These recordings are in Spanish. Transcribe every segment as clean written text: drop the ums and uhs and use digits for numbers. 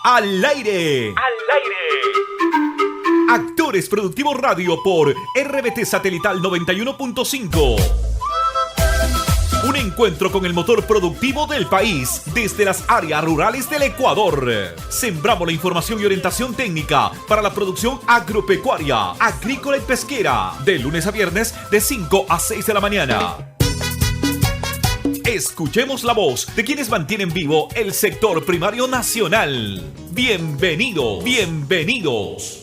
Al aire. Al aire. Actores Productivos Radio por RBT Satelital 91.5. Un encuentro con el motor productivo del país, desde las áreas rurales del Ecuador. Sembramos la información y orientación técnica para la producción agropecuaria, agrícola y pesquera, de lunes a viernes de 5 a 6 de la mañana. Escuchemos la voz de quienes mantienen vivo el sector primario nacional. Bienvenidos, bienvenidos.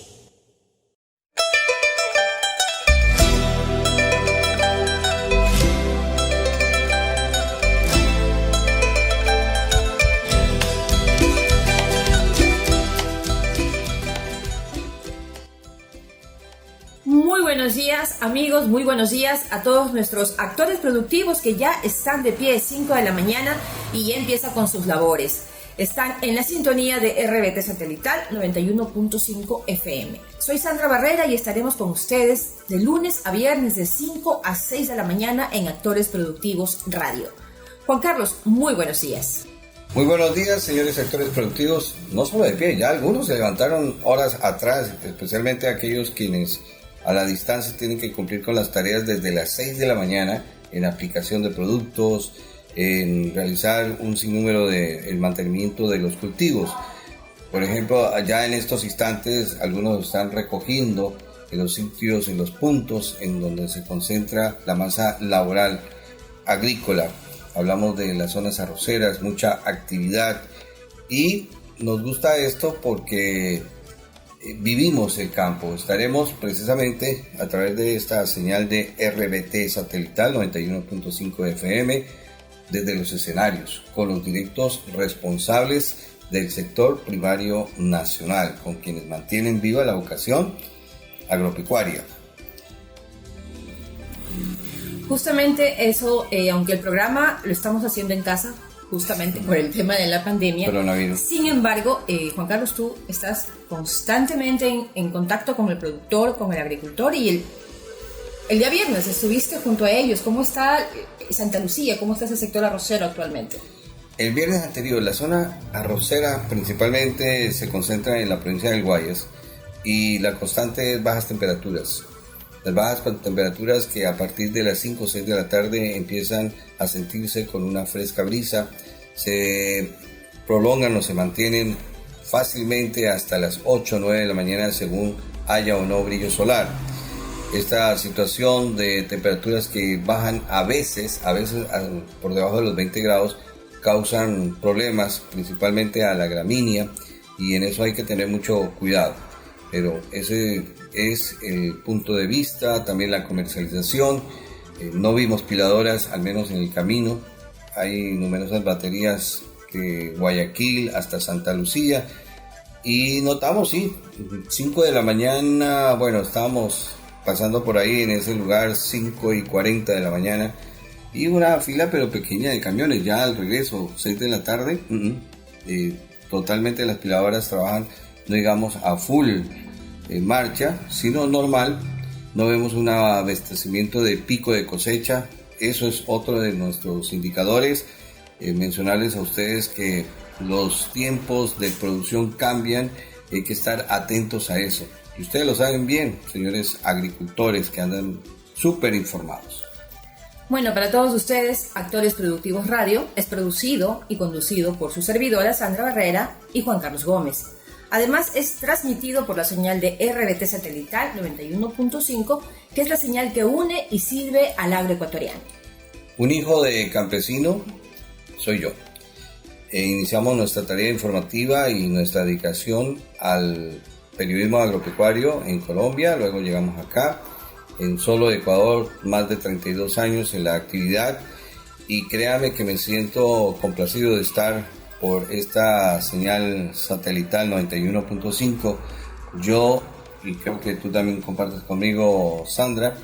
Muy buenos días, amigos, muy buenos días a todos nuestros actores productivos que ya están de pie a 5 de la mañana y ya empiezan con sus labores. Están en la sintonía de RBT Satelital 91.5 FM. Soy Sandra Barrera y estaremos con ustedes de lunes a viernes de 5 a 6 de la mañana en Actores Productivos Radio. Juan Carlos, muy buenos días. Muy buenos días, señores actores productivos. No solo de pie, ya algunos se levantaron horas atrás, especialmente aquellos quienes a la distancia tienen que cumplir con las tareas desde las 6 de la mañana en aplicación de productos, en realizar un sinnúmero de el mantenimiento de los cultivos. Por ejemplo, allá en estos instantes algunos están recogiendo en los sitios, en los puntos en donde se concentra la masa laboral agrícola. Hablamos de las zonas arroceras, mucha actividad, y nos gusta esto porque vivimos el campo. Estaremos precisamente a través de esta señal de RBT Satelital 91.5 FM desde los escenarios, con los directos responsables del sector primario nacional, con quienes mantienen viva la vocación agropecuaria. Justamente eso, aunque el programa lo estamos haciendo en casa, justamente por el tema de la pandemia. Coronavirus. Sin embargo, Juan Carlos, tú estás constantemente en contacto con el productor, con el agricultor, y el día viernes estuviste junto a ellos. ¿Cómo está Santa Lucía? ¿Cómo está ese sector arrocero actualmente? El viernes anterior, la zona arrocera principalmente se concentra en la provincia del Guayas, y la constante es bajas temperaturas. Las bajas temperaturas que a partir de las 5 o 6 de la tarde empiezan a sentirse con una fresca brisa, se prolongan o se mantienen fácilmente hasta las 8 o 9 de la mañana según haya o no brillo solar. Esta situación de temperaturas que bajan a veces por debajo de los 20 grados causan problemas principalmente a la gramínea, y en eso hay que tener mucho cuidado. Pero ese es el punto de vista, también la comercialización. No vimos piladoras, al menos en el camino. Hay numerosas baterías de Guayaquil hasta Santa Lucía, y notamos, 5 de la mañana, bueno, estábamos pasando por ahí en ese lugar, 5:40 de la mañana, y una fila pero pequeña de camiones. Ya al regreso, 6 de la tarde, totalmente las piladoras trabajan, no digamos a full en marcha, sino normal. No vemos un abastecimiento de pico de cosecha. Eso es otro de nuestros indicadores. Mencionarles a ustedes que los tiempos de producción cambian, hay que estar atentos a eso. Y ustedes lo saben bien, señores agricultores que andan súper informados. Bueno, para todos ustedes, Actores Productivos Radio es producido y conducido por su servidora Sandra Barrera y Juan Carlos Gómez. Además, es transmitido por la señal de RBT Satelital 91.5, que es la señal que une y sirve al agroecuatoriano. Un hijo de campesino soy yo. Iniciamos nuestra tarea informativa y nuestra dedicación al periodismo agropecuario en Colombia, luego llegamos acá, en solo Ecuador, más de 32 años en la actividad, y créame que me siento complacido de estar por esta señal satelital 91.5. Yo, y creo que tú también compartes conmigo, Sandra,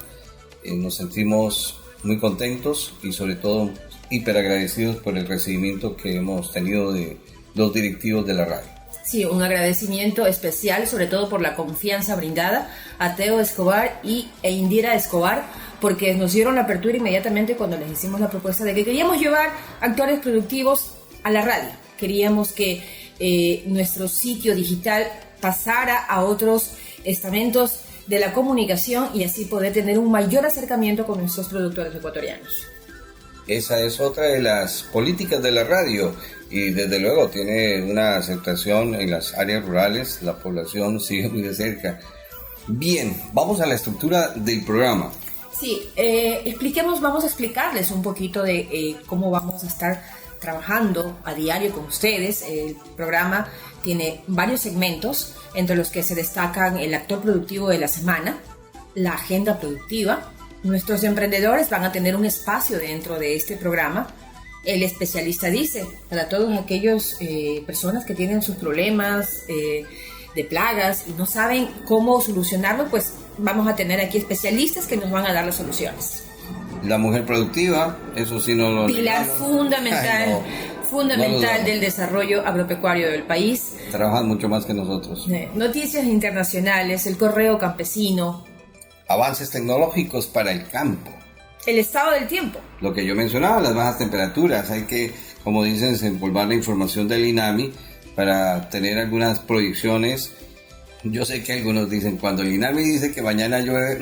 nos sentimos muy contentos y sobre todo hiper agradecidos por el recibimiento que hemos tenido de los directivos de la radio. Sí, un agradecimiento especial, sobre todo por la confianza brindada a Teo Escobar e Indira Escobar, porque nos dieron la apertura inmediatamente cuando les hicimos la propuesta de que queríamos llevar actores productivos a la radio. Queríamos que nuestro sitio digital pasara a otros estamentos de la comunicación y así poder tener un mayor acercamiento con nuestros productores ecuatorianos. Esa es otra de las políticas de la radio y desde luego tiene una aceptación en las áreas rurales, la población sigue muy de cerca. Bien, vamos a la estructura del programa. Sí, vamos a explicarles un poquito de cómo vamos a estar trabajando a diario con ustedes. El programa tiene varios segmentos, entre los que se destacan el actor productivo de la semana, la agenda productiva. Nuestros emprendedores van a tener un espacio dentro de este programa. El especialista dice, para todos aquellos personas que tienen sus problemas de plagas y no saben cómo solucionarlo, pues vamos a tener aquí especialistas que nos van a dar las soluciones. La mujer productiva, eso sí no lo pilar fundamental, fundamental del desarrollo agropecuario del país. Trabajan mucho más que nosotros. Noticias internacionales, el correo campesino. Avances tecnológicos para el campo. El estado del tiempo. Lo que yo mencionaba, las bajas temperaturas. Hay que, como dicen, desempolvar la información del INAMI para tener algunas proyecciones. Yo sé que algunos dicen, cuando el INAMI dice que mañana llueve,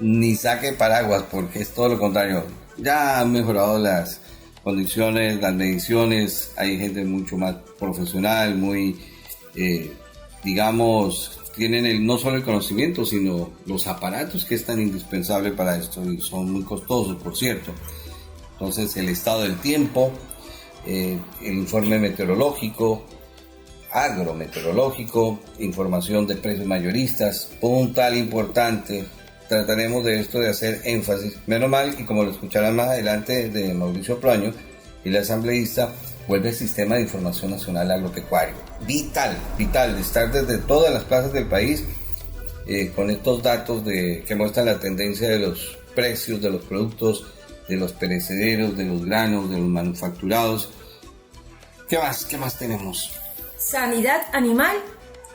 ni saque paraguas, porque es todo lo contrario. Ya han mejorado las condiciones, las mediciones. Hay gente mucho más profesional, muy, digamos, tienen no solo el conocimiento, sino los aparatos que es tan indispensable para esto y son muy costosos, por cierto. Entonces, el estado del tiempo, el informe meteorológico, agrometeorológico, información de precios mayoristas, puntal importante. Trataremos de esto de hacer énfasis. Menos mal, y como lo escucharán más adelante de Mauricio Proaño y la asambleísta, vuelve el Sistema de Información Nacional Agropecuario. Vital de estar desde todas las plazas del país con estos datos que muestran la tendencia de los precios de los productos, de los perecederos, de los granos, de los manufacturados. ¿Qué más tenemos? Sanidad animal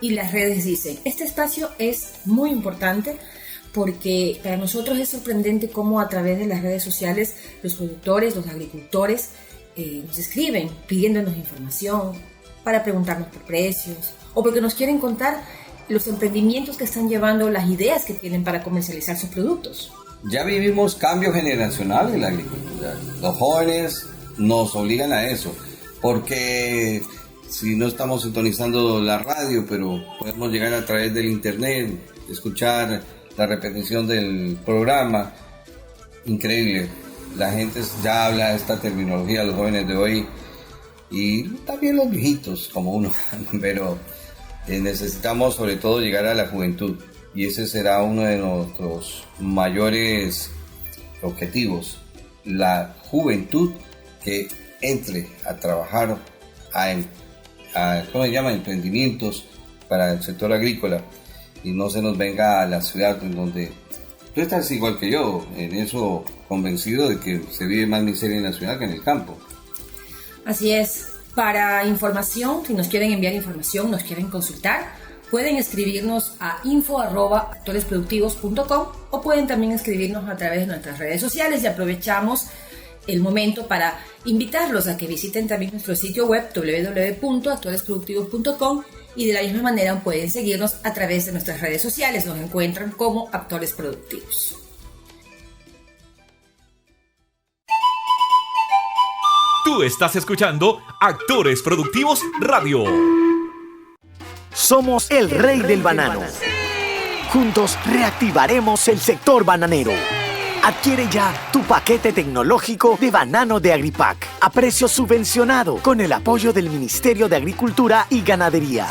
y las redes dicen. Este espacio es muy importante porque para nosotros es sorprendente cómo a través de las redes sociales los productores, los agricultores nos escriben pidiéndonos información para preguntarnos por precios o porque nos quieren contar los emprendimientos que están llevando, las ideas que tienen para comercializar sus productos. Ya vivimos cambio generacional en la agricultura. Los jóvenes nos obligan a eso, porque si no estamos sintonizando la radio, pero podemos llegar a través del internet, escuchar la repetición del programa. Increíble. La gente ya habla esta terminología, los jóvenes de hoy, y también los viejitos como uno, pero necesitamos sobre todo llegar a la juventud, y ese será uno de nuestros mayores objetivos, la juventud que entre a trabajar ¿cómo se llama? Emprendimientos para el sector agrícola y no se nos venga a la ciudad en donde tú estás igual que yo, en eso convencido de que se vive más miseria en la ciudad que en el campo. Así es. Para información, si nos quieren enviar información, nos quieren consultar, pueden escribirnos a info@actoresproductivos.com o pueden también escribirnos a través de nuestras redes sociales y aprovechamos el momento para invitarlos a que visiten también nuestro sitio web www.actoresproductivos.com y de la misma manera pueden seguirnos a través de nuestras redes sociales. Nos encuentran como Actores Productivos. Tú estás escuchando Actores Productivos Radio. Somos el rey del banano. Juntos reactivaremos el sector bananero. Adquiere ya tu paquete tecnológico de banano de Agripac a precio subvencionado con el apoyo del Ministerio de Agricultura y Ganadería.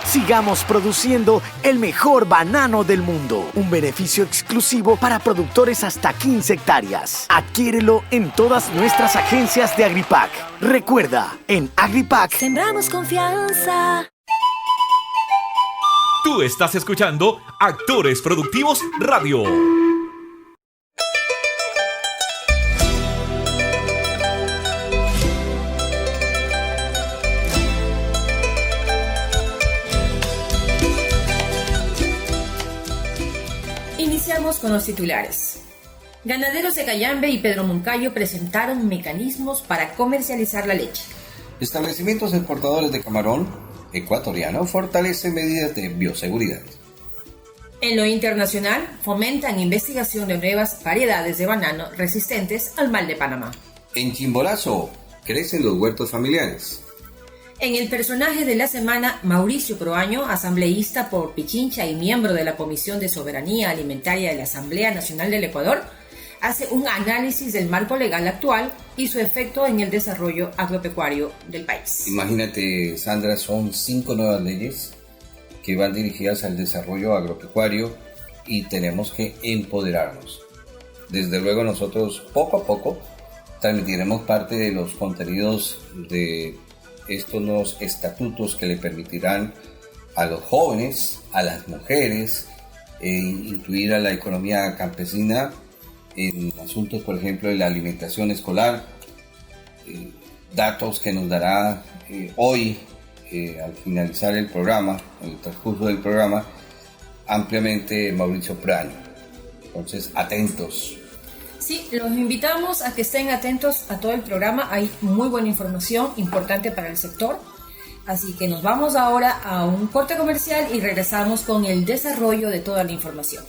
Sigamos produciendo el mejor banano del mundo. Un beneficio exclusivo para productores hasta 15 hectáreas. Adquiérelo en todas nuestras agencias de Agripac. Recuerda, en Agripac sembramos confianza. Tú estás escuchando Actores Productivos Radio. Iniciamos con los titulares. Ganaderos de Cayambe y Pedro Moncayo presentaron mecanismos para comercializar la leche. Establecimientos exportadores de camarón ecuatoriano fortalecen medidas de bioseguridad. En lo internacional, fomentan investigación de nuevas variedades de banano resistentes al mal de Panamá. En Chimborazo crecen los huertos familiares. En el personaje de la semana, Mauricio Proaño, asambleísta por Pichincha y miembro de la Comisión de Soberanía Alimentaria de la Asamblea Nacional del Ecuador, hace un análisis del marco legal actual y su efecto en el desarrollo agropecuario del país. Imagínate, Sandra, son 5 nuevas leyes que van dirigidas al desarrollo agropecuario y tenemos que empoderarnos. Desde luego nosotros poco a poco transmitiremos parte de los contenidos de estos nuevos estatutos que le permitirán a los jóvenes, a las mujeres, incluir a la economía campesina en asuntos, por ejemplo, de la alimentación escolar, datos que nos dará hoy, al finalizar el programa, en el transcurso del programa, ampliamente Mauricio Proaño. Entonces, atentos. Sí, los invitamos a que estén atentos a todo el programa. Hay muy buena información importante para el sector. Así que nos vamos ahora a un corte comercial y regresamos con el desarrollo de toda la información.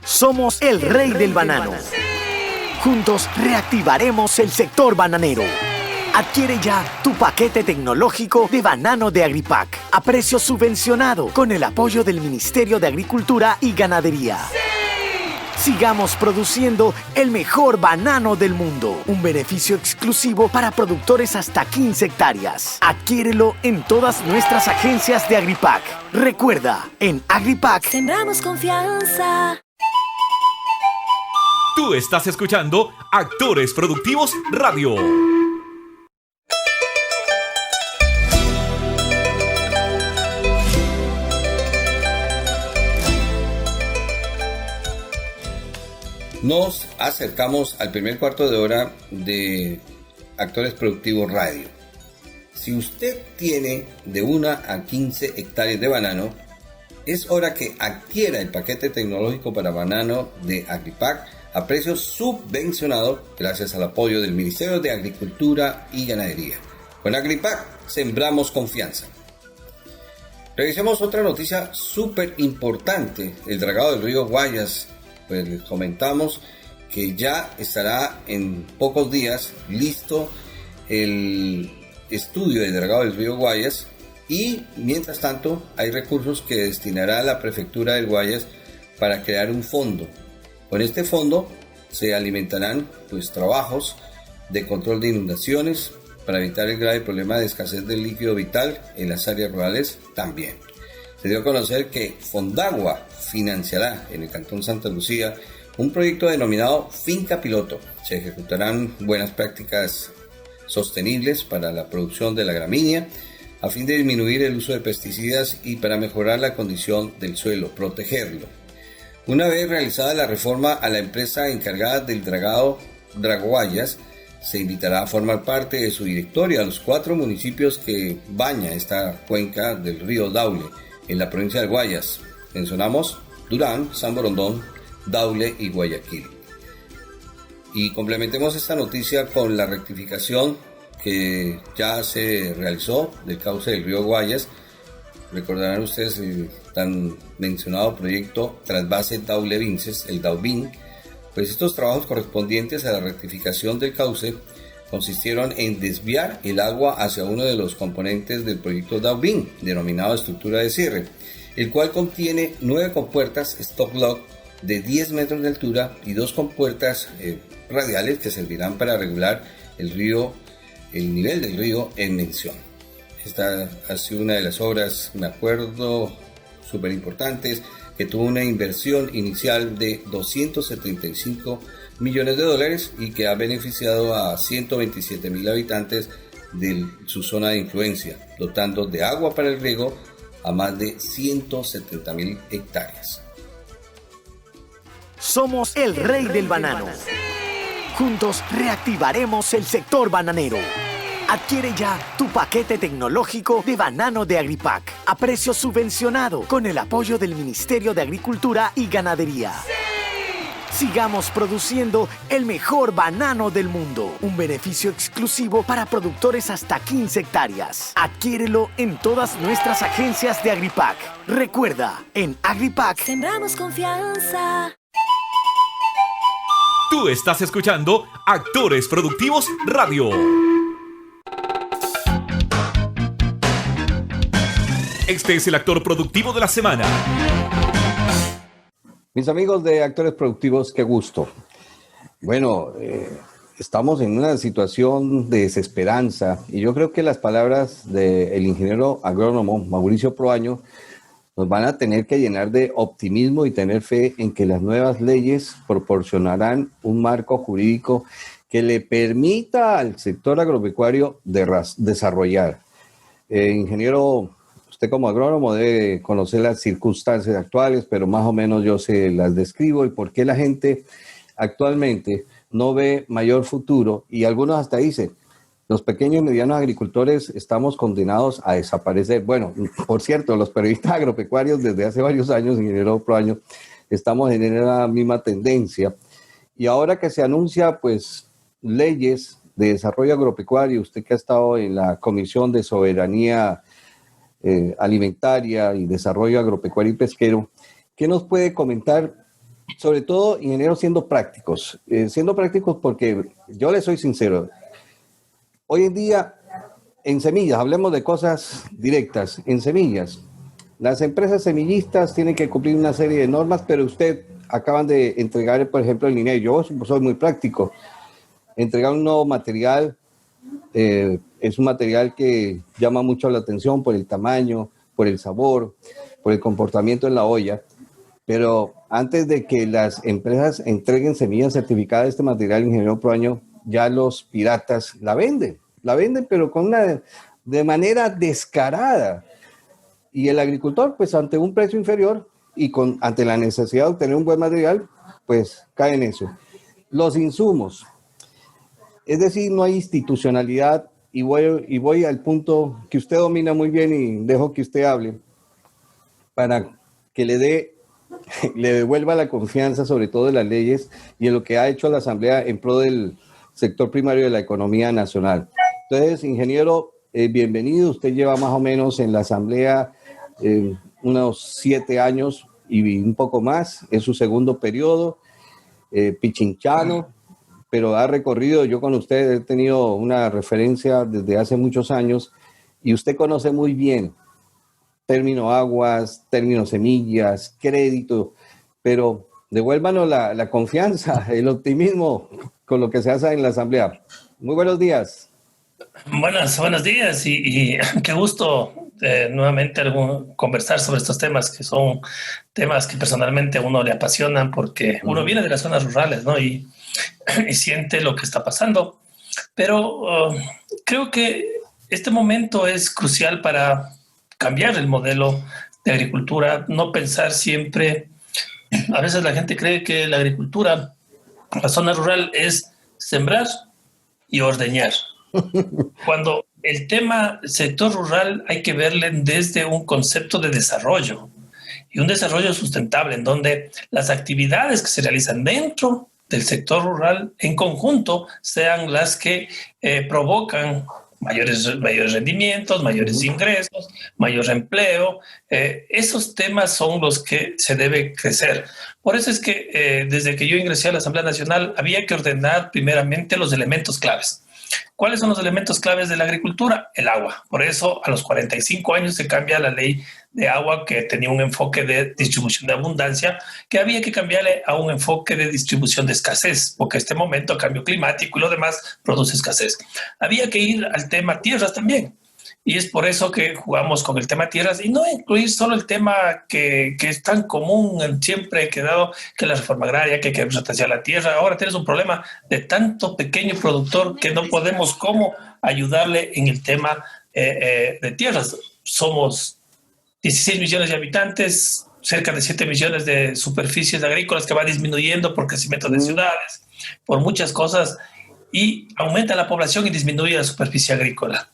Somos el rey del banano. Juntos reactivaremos el sector bananero. Adquiere ya tu paquete tecnológico de banano de Agripac a precio subvencionado con el apoyo del Ministerio de Agricultura y Ganadería. Sigamos produciendo el mejor banano del mundo. Un beneficio exclusivo para productores hasta 15 hectáreas. Adquiérelo en todas nuestras agencias de Agripac. Recuerda, en Agripac Sembramos confianza. Tú estás escuchando Actores Productivos Radio. Nos acercamos al primer cuarto de hora de Actores Productivos Radio. Si usted tiene de 1 a 15 hectáreas de banano, es hora que adquiera el paquete tecnológico para banano de Agripac a precio subvencionado gracias al apoyo del Ministerio de Agricultura y Ganadería. Con Agripac sembramos confianza. Revisemos otra noticia súper importante, el dragado del río Guayas. Pues les comentamos que ya estará en pocos días listo el estudio del dragado del río Guayas y mientras tanto hay recursos que destinará la prefectura del Guayas para crear un fondo. Con este fondo se alimentarán trabajos de control de inundaciones para evitar el grave problema de escasez del líquido vital en las áreas rurales también. Se dio a conocer que Fondagua financiará en el Cantón Santa Lucía un proyecto denominado Finca Piloto. Se ejecutarán buenas prácticas sostenibles para la producción de la gramínea a fin de disminuir el uso de pesticidas y para mejorar la condición del suelo, protegerlo. Una vez realizada la reforma a la empresa encargada del dragado Draguayas, se invitará a formar parte de su directorio a los 4 municipios que baña esta cuenca del río Daule, en la provincia de Guayas. Mencionamos Durán, San Borondón, Daule y Guayaquil. Y complementemos esta noticia con la rectificación que ya se realizó del cauce del río Guayas. Recordarán ustedes el tan mencionado proyecto Trasvase Daule-Vinces, el DAUVIN. Pues estos trabajos correspondientes a la rectificación del cauce consistieron en desviar el agua hacia uno de los componentes del proyecto DAUVIN, denominado estructura de cierre, el cual contiene 9 compuertas stop lock de 10 metros de altura y 2 compuertas radiales que servirán para regular el nivel del río en mención. Esta ha sido una de las obras, me acuerdo, súper importantes, que tuvo una inversión inicial de $275 millones y que ha beneficiado a 127.000 habitantes de su zona de influencia, dotando de agua para el riego a más de 170.000 hectáreas. somos el rey del banano. Juntos reactivaremos el sector bananero. Adquiere ya tu paquete tecnológico de banano de Agripac a precio subvencionado con el apoyo del Ministerio de Agricultura y Ganadería. Sigamos produciendo el mejor banano del mundo. Un beneficio exclusivo para productores hasta 15 hectáreas. Adquiérelo en todas nuestras agencias de Agripac. Recuerda, en Agripac Sembramos confianza. Tú estás escuchando Actores Productivos Radio. Este es el actor productivo de la semana. Mis amigos de Actores Productivos, qué gusto. Bueno, estamos en una situación de desesperanza y yo creo que las palabras del ingeniero agrónomo Mauricio Proaño nos van a tener que llenar de optimismo y tener fe en que las nuevas leyes proporcionarán un marco jurídico que le permita al sector agropecuario desarrollar. Ingeniero, usted como agrónomo debe conocer las circunstancias actuales, pero más o menos yo se las describo y por qué la gente actualmente no ve mayor futuro y algunos hasta dicen, los pequeños y medianos agricultores estamos condenados a desaparecer. Bueno, por cierto, los periodistas agropecuarios desde hace varios años, ingeniero Proaño, estamos en la misma tendencia y ahora que se anuncia pues leyes de desarrollo agropecuario, usted que ha estado en la Comisión de Soberanía Alimentaria y Desarrollo Agropecuario y Pesquero, ¿qué nos puede comentar? Sobre todo, ingeniero, siendo prácticos porque yo le soy sincero, hoy en día en semillas, hablemos de cosas directas, en semillas, las empresas semillistas tienen que cumplir una serie de normas, pero usted acaban de entregar, por ejemplo, el INEI, yo soy muy práctico, entregar un nuevo material, es un material que llama mucho la atención por el tamaño, por el sabor, por el comportamiento en la olla, pero antes de que las empresas entreguen semillas certificadas de este material, ingeniero Proaño, ya los piratas la venden, pero de manera descarada. Y el agricultor, pues ante un precio inferior y ante la necesidad de obtener un buen material, pues cae en eso. Los insumos, es decir, no hay institucionalidad y voy al punto que usted domina muy bien y dejo que usted hable para que le devuelva la confianza sobre todo de las leyes y en lo que ha hecho la Asamblea en pro del sector primario de la economía nacional. Entonces, ingeniero, bienvenido. Usted lleva más o menos en la Asamblea unos 7 años y un poco más. Es su segundo periodo, pichinchano, pero ha recorrido, yo con usted he tenido una referencia desde hace muchos años y usted conoce muy bien término aguas, término semillas, crédito, pero devuélvanos la confianza, el optimismo con lo que se hace en la Asamblea. Muy buenos días. Buenos días y qué gusto nuevamente conversar sobre estos temas que son temas que personalmente a uno le apasionan porque uno viene de las zonas rurales, ¿no? y siente lo que está pasando. Pero creo que este momento es crucial para cambiar el modelo de agricultura, no pensar siempre. A veces la gente cree que la agricultura, la zona rural, es sembrar y ordeñar. Cuando el tema sector rural hay que verle desde un concepto de desarrollo y un desarrollo sustentable en donde las actividades que se realizan dentro del sector rural en conjunto sean las que provocan mayores rendimientos, mayores ingresos, mayor empleo. Esos temas son los que se debe crecer. Por eso es que desde que yo ingresé a la Asamblea Nacional había que ordenar primeramente los elementos claves. ¿Cuáles son los elementos claves de la agricultura? El agua. Por eso a los 45 años se cambia la ley de agua que tenía un enfoque de distribución de abundancia, que había que cambiarle a un enfoque de distribución de escasez, porque este momento, cambio climático y lo demás, produce escasez. Había que ir al tema tierras también. Y es por eso que jugamos con el tema tierras y no incluir solo el tema que es tan común, siempre he quedado que la reforma agraria, que hay que repatriar la tierra. Ahora tienes un problema de tanto pequeño productor que no podemos cómo ayudarle en el tema de tierras. Somos 16 millones de habitantes, cerca de 7 millones de superficies agrícolas que va disminuyendo por crecimiento de ciudades, por muchas cosas, y aumenta la población y disminuye la superficie agrícola.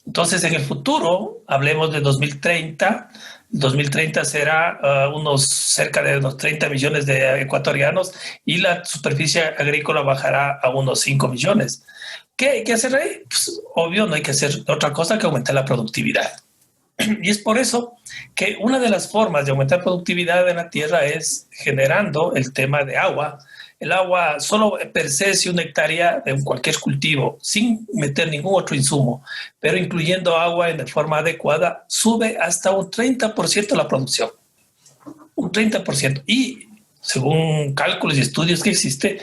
Entonces, en el futuro, hablemos de 2030, 2030 será unos cerca de unos 30 millones de ecuatorianos y la superficie agrícola bajará a unos 5 millones. ¿Qué hay que hacer ahí? Pues, obvio, no hay que hacer otra cosa que aumentar la productividad. Y es por eso que una de las formas de aumentar productividad en la tierra es generando el tema de agua. El agua solo per se, si una hectárea de cualquier cultivo, sin meter ningún otro insumo, pero incluyendo agua en de forma adecuada, sube hasta un 30% la producción. Un 30%. Y según cálculos y estudios que existe,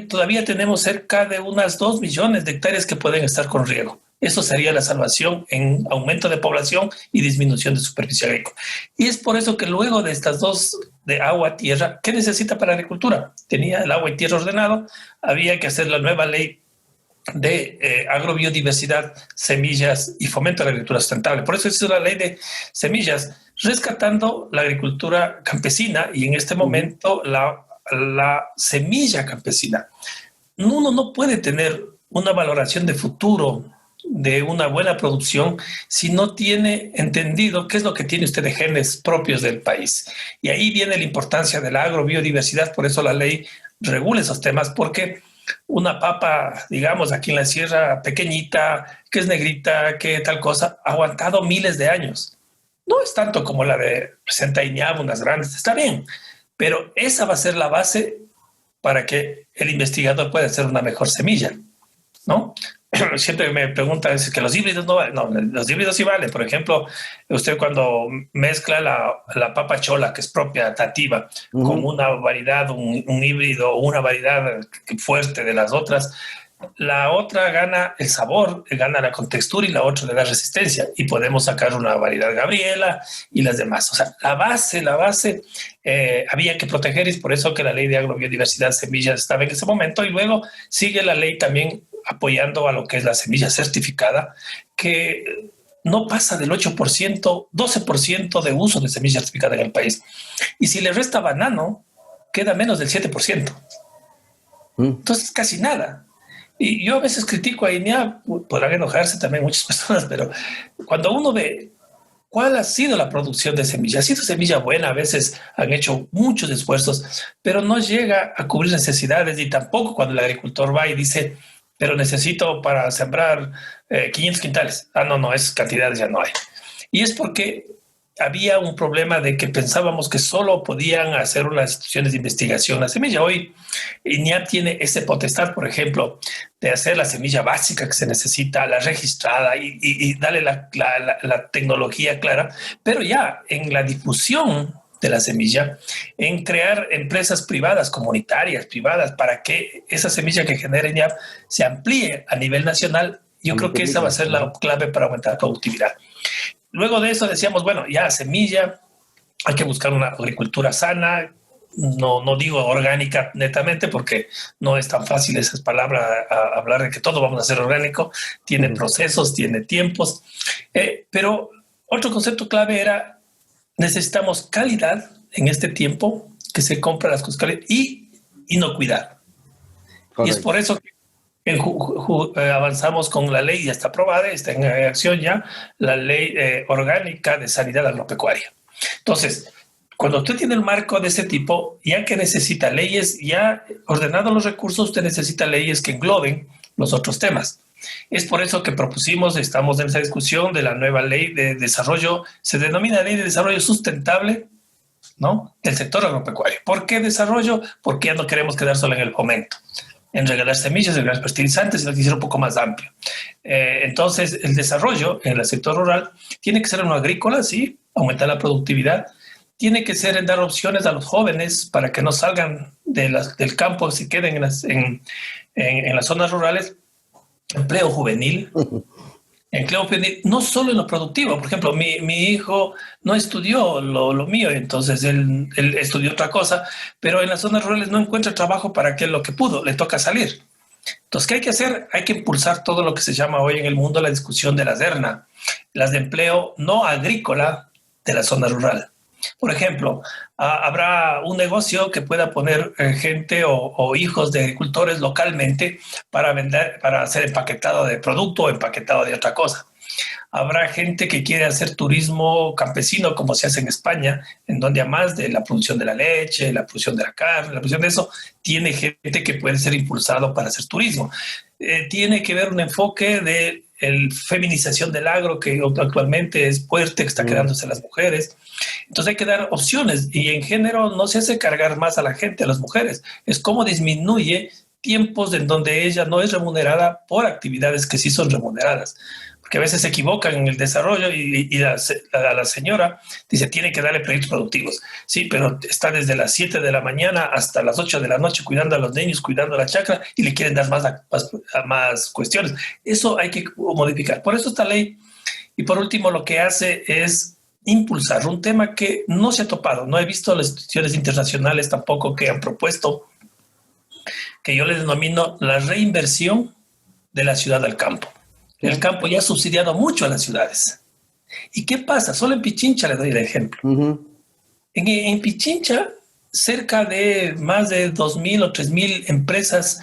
todavía tenemos cerca de unas 2 millones de hectáreas que pueden estar con riego. Eso sería la salvación en aumento de población y disminución de superficie agrícola. Y es por eso que luego de estas dos, de agua, tierra, ¿qué necesita para la agricultura? Tenía el agua y tierra ordenado, había que hacer la nueva ley de agrobiodiversidad, semillas y fomento de la agricultura sustentable. Por eso es la ley de semillas, rescatando la agricultura campesina y en este momento la semilla campesina. Uno no puede tener una valoración de futuro de una buena producción si no tiene entendido qué es lo que tiene usted de genes propios del país. Y ahí viene la importancia de la agrobiodiversidad, por eso la ley regula esos temas, porque una papa, digamos, aquí en la sierra, pequeñita, que es negrita, que tal cosa, ha aguantado miles de años. No es tanto como la de Santa Iñab, unas grandes, está bien, pero esa va a ser la base para que el investigador pueda hacer una mejor semilla, ¿no? Siempre me preguntan si que los híbridos no valen. No, los híbridos sí valen. Por ejemplo, usted cuando mezcla la papa chola, que es propia, nativa, con una variedad, un híbrido, una variedad fuerte de las otras, la otra gana el sabor, gana la contextura y la otra le da resistencia. Y podemos sacar una variedad Gabriela y las demás. O sea, la base había que proteger y es por eso que la ley de agrobiodiversidad semillas estaba en ese momento y luego sigue la ley también apoyando a lo que es la semilla certificada, que no pasa del 8%, 12% de uso de semilla certificada en el país. Y si le resta banano, queda menos del 7%. Entonces, casi nada. Y yo a veces critico a INEA, podrán enojarse también muchas personas, pero cuando uno ve cuál ha sido la producción de semilla, ha sido semilla buena, a veces han hecho muchos esfuerzos, pero no llega a cubrir necesidades y tampoco cuando el agricultor va y dice, pero necesito para sembrar 500 quintales. No, esas cantidades ya no hay. Y es porque había un problema de que pensábamos que solo podían hacer unas instituciones de investigación la semilla. Hoy INEAP tiene ese potestad, por ejemplo, de hacer la semilla básica que se necesita, la registrada y darle la tecnología clara, pero ya en la difusión de la semilla, en crear empresas privadas, comunitarias, privadas, para que esa semilla que genere INEAP se amplíe a nivel nacional. Yo creo que esa va a ser la clave para aumentar la productividad. Luego de eso decíamos, bueno, ya semilla, hay que buscar una agricultura sana, no digo orgánica netamente porque no es tan fácil esas palabras hablar de que todo vamos a hacer orgánico, tiene procesos, tiene tiempos, pero otro concepto clave era necesitamos calidad en este tiempo que se compra las cosas y inocuidad. Correcto. Y es por eso que avanzamos con la ley, ya está aprobada, está en acción ya, la ley orgánica de sanidad agropecuaria. Entonces, cuando usted tiene el marco de ese tipo, ya que necesita leyes, ya ordenados los recursos, usted necesita leyes que engloben los otros temas. Es por eso que propusimos, estamos en esa discusión de la nueva ley de desarrollo, se denomina Ley de Desarrollo Sustentable, ¿no?, del sector agropecuario. ¿Por qué desarrollo? Porque ya no queremos quedar solo en el fomento, en regalar semillas, en regalar fertilizantes, sino que ser un poco más amplio. Entonces, el desarrollo en el sector rural tiene que ser en lo agrícola, sí, aumentar la productividad, tiene que ser en dar opciones a los jóvenes para que no salgan del campo, se queden en las zonas rurales. Empleo juvenil, no solo en lo productivo. Por ejemplo, mi hijo no estudió lo mío, entonces él estudió otra cosa, pero en las zonas rurales no encuentra trabajo para que lo que pudo, le toca salir. Entonces, ¿qué hay que hacer? Hay que impulsar todo lo que se llama hoy en el mundo la discusión de las ERNA, las de empleo no agrícola de la zona rural. Por ejemplo, habrá un negocio que pueda poner gente o hijos de agricultores localmente para vender, para hacer empaquetado de producto o empaquetado de otra cosa. Habrá gente que quiere hacer turismo campesino, como se hace en España, en donde además de la producción de la leche, la producción de la carne, la producción de eso, tiene gente que puede ser impulsado para hacer turismo. Tiene que ver un enfoque de feminización del agro, que actualmente es fuerte, que está quedándose las mujeres. Entonces hay que dar opciones, y en género no se hace cargar más a la gente, a las mujeres. Es como disminuye tiempos en donde ella no es remunerada por actividades que sí son remuneradas. Porque a veces se equivocan en el desarrollo y la señora dice, tiene que darle proyectos productivos. Sí, pero está desde las 7 de la mañana hasta las 8 de la noche cuidando a los niños, cuidando la chacra, y le quieren dar más cuestiones. Eso hay que modificar. Por eso esta ley, y por último, lo que hace es impulsar un tema que no se ha topado. No he visto las instituciones internacionales tampoco que han propuesto, que yo le denomino la reinversión de la ciudad al campo. El campo ya ha subsidiado mucho a las ciudades. ¿Y qué pasa? Solo en Pichincha le doy el ejemplo. En Pichincha, cerca de más de 2.000 o 3.000 empresas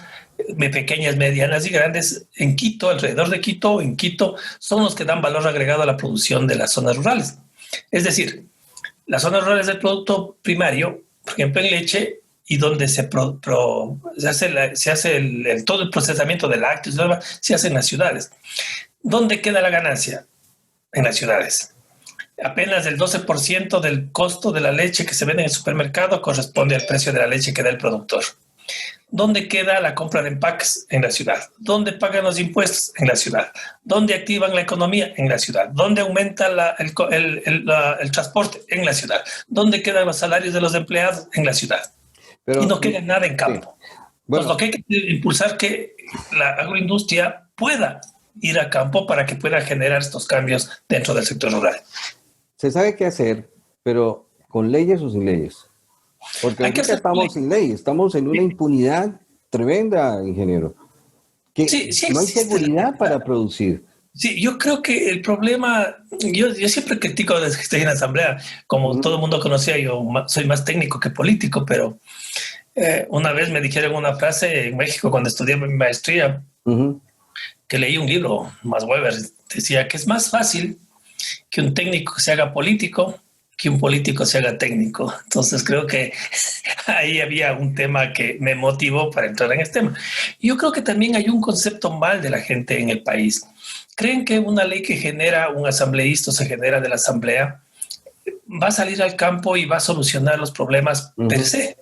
pequeñas, medianas y grandes en Quito, alrededor de Quito, en Quito, son los que dan valor agregado a la producción de las zonas rurales. Es decir, las zonas rurales del producto primario, por ejemplo en leche, y donde se hace todo el procesamiento de lácteos, se hace en las ciudades. ¿Dónde queda la ganancia? En las ciudades. Apenas el 12% del costo de la leche que se vende en el supermercado corresponde al precio de la leche que da el productor. ¿Dónde queda la compra de empaques? En la ciudad. ¿Dónde pagan los impuestos? En la ciudad. ¿Dónde activan la economía? En la ciudad. ¿Dónde aumenta el transporte? En la ciudad. ¿Dónde quedan los salarios de los empleados? En la ciudad. Pero, y no queda nada en campo. Sí. Bueno, pues lo que hay que impulsar que la agroindustria pueda ir a campo para que pueda generar estos cambios dentro del sector rural. Se sabe qué hacer, pero ¿con leyes o sin leyes? Porque aquí estamos sin leyes, estamos en una impunidad tremenda, ingeniero. Que sí, no hay seguridad para producir. Sí, yo creo que el problema, yo siempre critico desde que estoy en la asamblea, como todo el mundo conocía, yo soy más técnico que político, pero una vez me dijeron una frase en México cuando estudié mi maestría, que leí un libro, Max Weber, decía que es más fácil que un técnico se haga político que un político se haga técnico. Entonces creo que ahí había un tema que me motivó para entrar en este tema. Y yo creo que también hay un concepto mal de la gente en el país. Creen que una ley que genera un asambleísta, se genera de la asamblea, va a salir al campo y va a solucionar los problemas per se.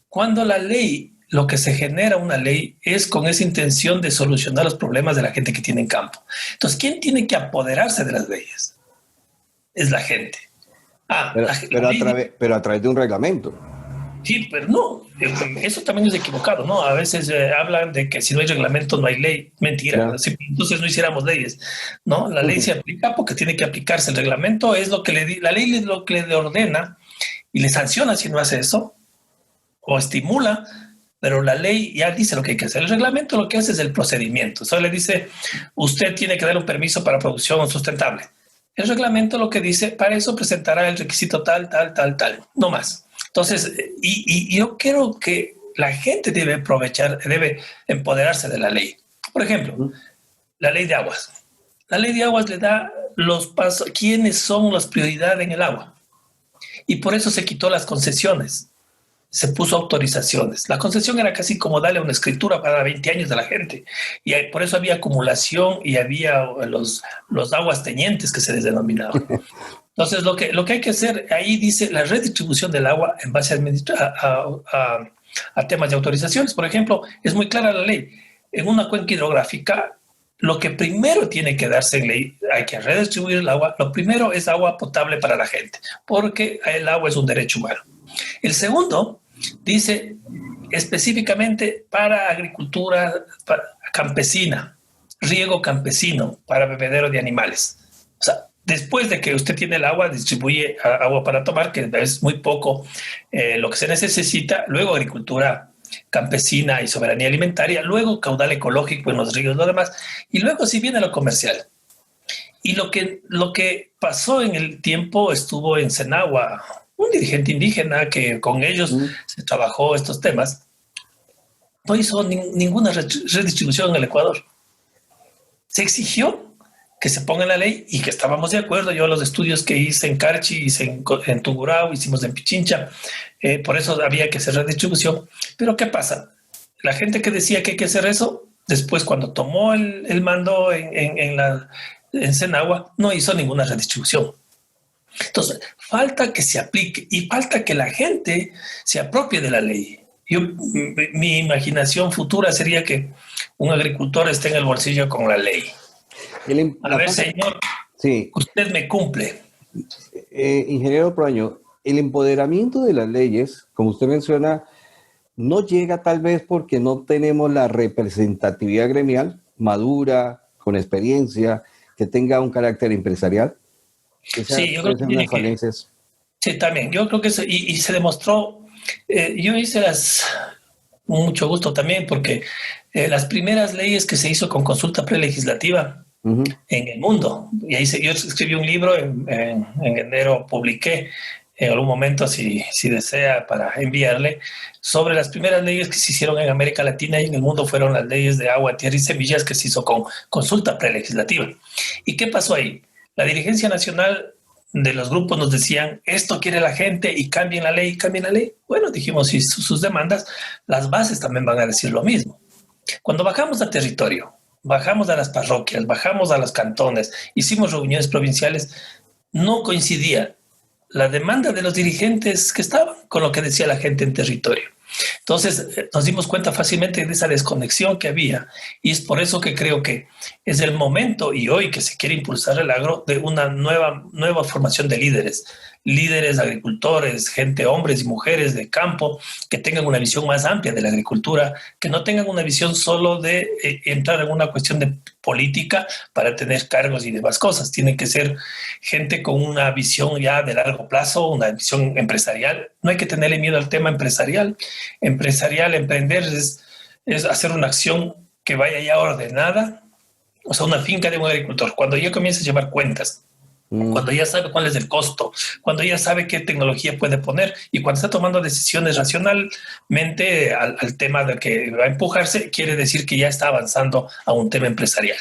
Cuando la ley, lo que se genera una ley es con esa intención de solucionar los problemas de la gente que tiene en campo. Entonces, ¿quién tiene que apoderarse de las leyes? Es la gente. Pero a través de un reglamento. Sí, pero no, eso también es equivocado, ¿no? A veces hablan de que si no hay reglamento no hay ley. Mentira, ¿no? Si entonces no hiciéramos leyes, ¿no? La ley se aplica porque tiene que aplicarse. El reglamento es lo que la ley es lo que le ordena y le sanciona si no hace eso, o estimula, pero la ley ya dice lo que hay que hacer. El reglamento lo que hace es el procedimiento. Solo le dice, usted tiene que dar un permiso para producción sustentable. El reglamento lo que dice, para eso presentará el requisito tal, no más. Entonces, y yo creo que la gente debe aprovechar, debe empoderarse de la ley. Por ejemplo, la ley de aguas. La ley de aguas le da los pasos, quiénes son las prioridades en el agua. Y por eso se quitó las concesiones. Se puso autorizaciones. La concesión era casi como darle una escritura para 20 años a la gente. Y por eso había acumulación y había los aguas tenientes que se les denominaban. Entonces, lo que hay que hacer, ahí dice la redistribución del agua en base a temas de autorizaciones. Por ejemplo, es muy clara la ley. En una cuenca hidrográfica, lo que primero tiene que darse en ley, hay que redistribuir el agua. Lo primero es agua potable para la gente, porque el agua es un derecho humano. El segundo dice específicamente para agricultura campesina, riego campesino, para bebedero de animales. O sea, después de que usted tiene el agua, distribuye agua para tomar, que es muy poco lo que se necesita, luego agricultura campesina y soberanía alimentaria, luego caudal ecológico en los ríos, lo demás, y luego sí viene lo comercial. Y lo que pasó en el tiempo estuvo en Senagua, un dirigente indígena que con ellos se trabajó estos temas, no hizo ninguna redistribución en el Ecuador. Se exigió que se ponga en la ley y que estábamos de acuerdo. Yo los estudios que hice en Carchi, hice en Tungurahua, hicimos en Pichincha, por eso había que hacer redistribución. Pero ¿qué pasa? La gente que decía que hay que hacer eso, después cuando tomó el mando en Senagua, no hizo ninguna redistribución. Entonces, falta que se aplique y falta que la gente se apropie de la ley. Mi imaginación futura sería que un agricultor esté en el bolsillo con la ley. A ver, señor, sí. Usted me cumple. Ingeniero Proaño, el empoderamiento de las leyes, como usted menciona, no llega tal vez porque no tenemos la representatividad gremial madura, con experiencia, que tenga un carácter empresarial. Sí, yo creo que sí, también. Yo creo que y se demostró. Yo hice mucho gusto también, porque las primeras leyes que se hizo con consulta prelegislativa en el mundo, y ahí yo escribí un libro en enero, publiqué en algún momento, si desea, para enviarle, sobre las primeras leyes que se hicieron en América Latina y en el mundo. Fueron las leyes de agua, tierra y semillas, que se hizo con consulta prelegislativa. ¿Y qué pasó ahí? La dirigencia nacional de los grupos nos decían, esto quiere la gente y cambien la ley, cambien la ley. Bueno, dijimos, si sus demandas, las bases también van a decir lo mismo. Cuando bajamos a territorio, bajamos a las parroquias, bajamos a los cantones, hicimos reuniones provinciales, no coincidía la demanda de los dirigentes que estaban con lo que decía la gente en territorio. Entonces nos dimos cuenta fácilmente de esa desconexión que había, y es por eso que creo que es el momento, y hoy que se quiere impulsar el agro, de una nueva formación de líderes agricultores, gente, hombres y mujeres de campo, que tengan una visión más amplia de la agricultura, que no tengan una visión solo de entrar en una cuestión de política para tener cargos y demás cosas. Tienen que ser gente con una visión ya de largo plazo, una visión empresarial. No hay que tenerle miedo al tema empresarial. Emprender es hacer una acción que vaya ya ordenada, o sea, una finca de un agricultor. Cuando ya comienza a llevar cuentas, cuando ya sabe cuál es el costo, cuando ya sabe qué tecnología puede poner, y cuando está tomando decisiones racionalmente al tema de que va a empujarse, quiere decir que ya está avanzando a un tema empresarial.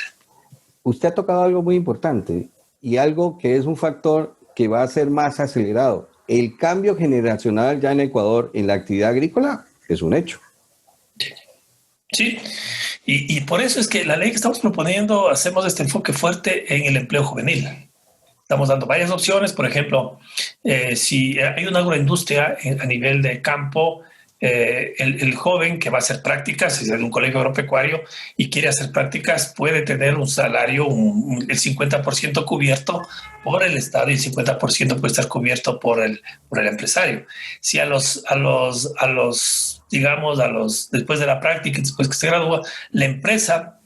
Usted ha tocado algo muy importante y algo que es un factor que va a ser más acelerado. El cambio generacional ya en Ecuador en la actividad agrícola es un hecho. Sí, y por eso es que la ley que estamos proponiendo, hacemos este enfoque fuerte en el empleo juvenil. Estamos dando varias opciones. Por ejemplo, si hay una agroindustria a nivel de campo, el joven que va a hacer prácticas, si es de un colegio agropecuario y quiere hacer prácticas, puede tener un salario, el 50% cubierto por el Estado y el 50% puede estar cubierto por el empresario. Si después de la práctica, después que se gradúa, la empresa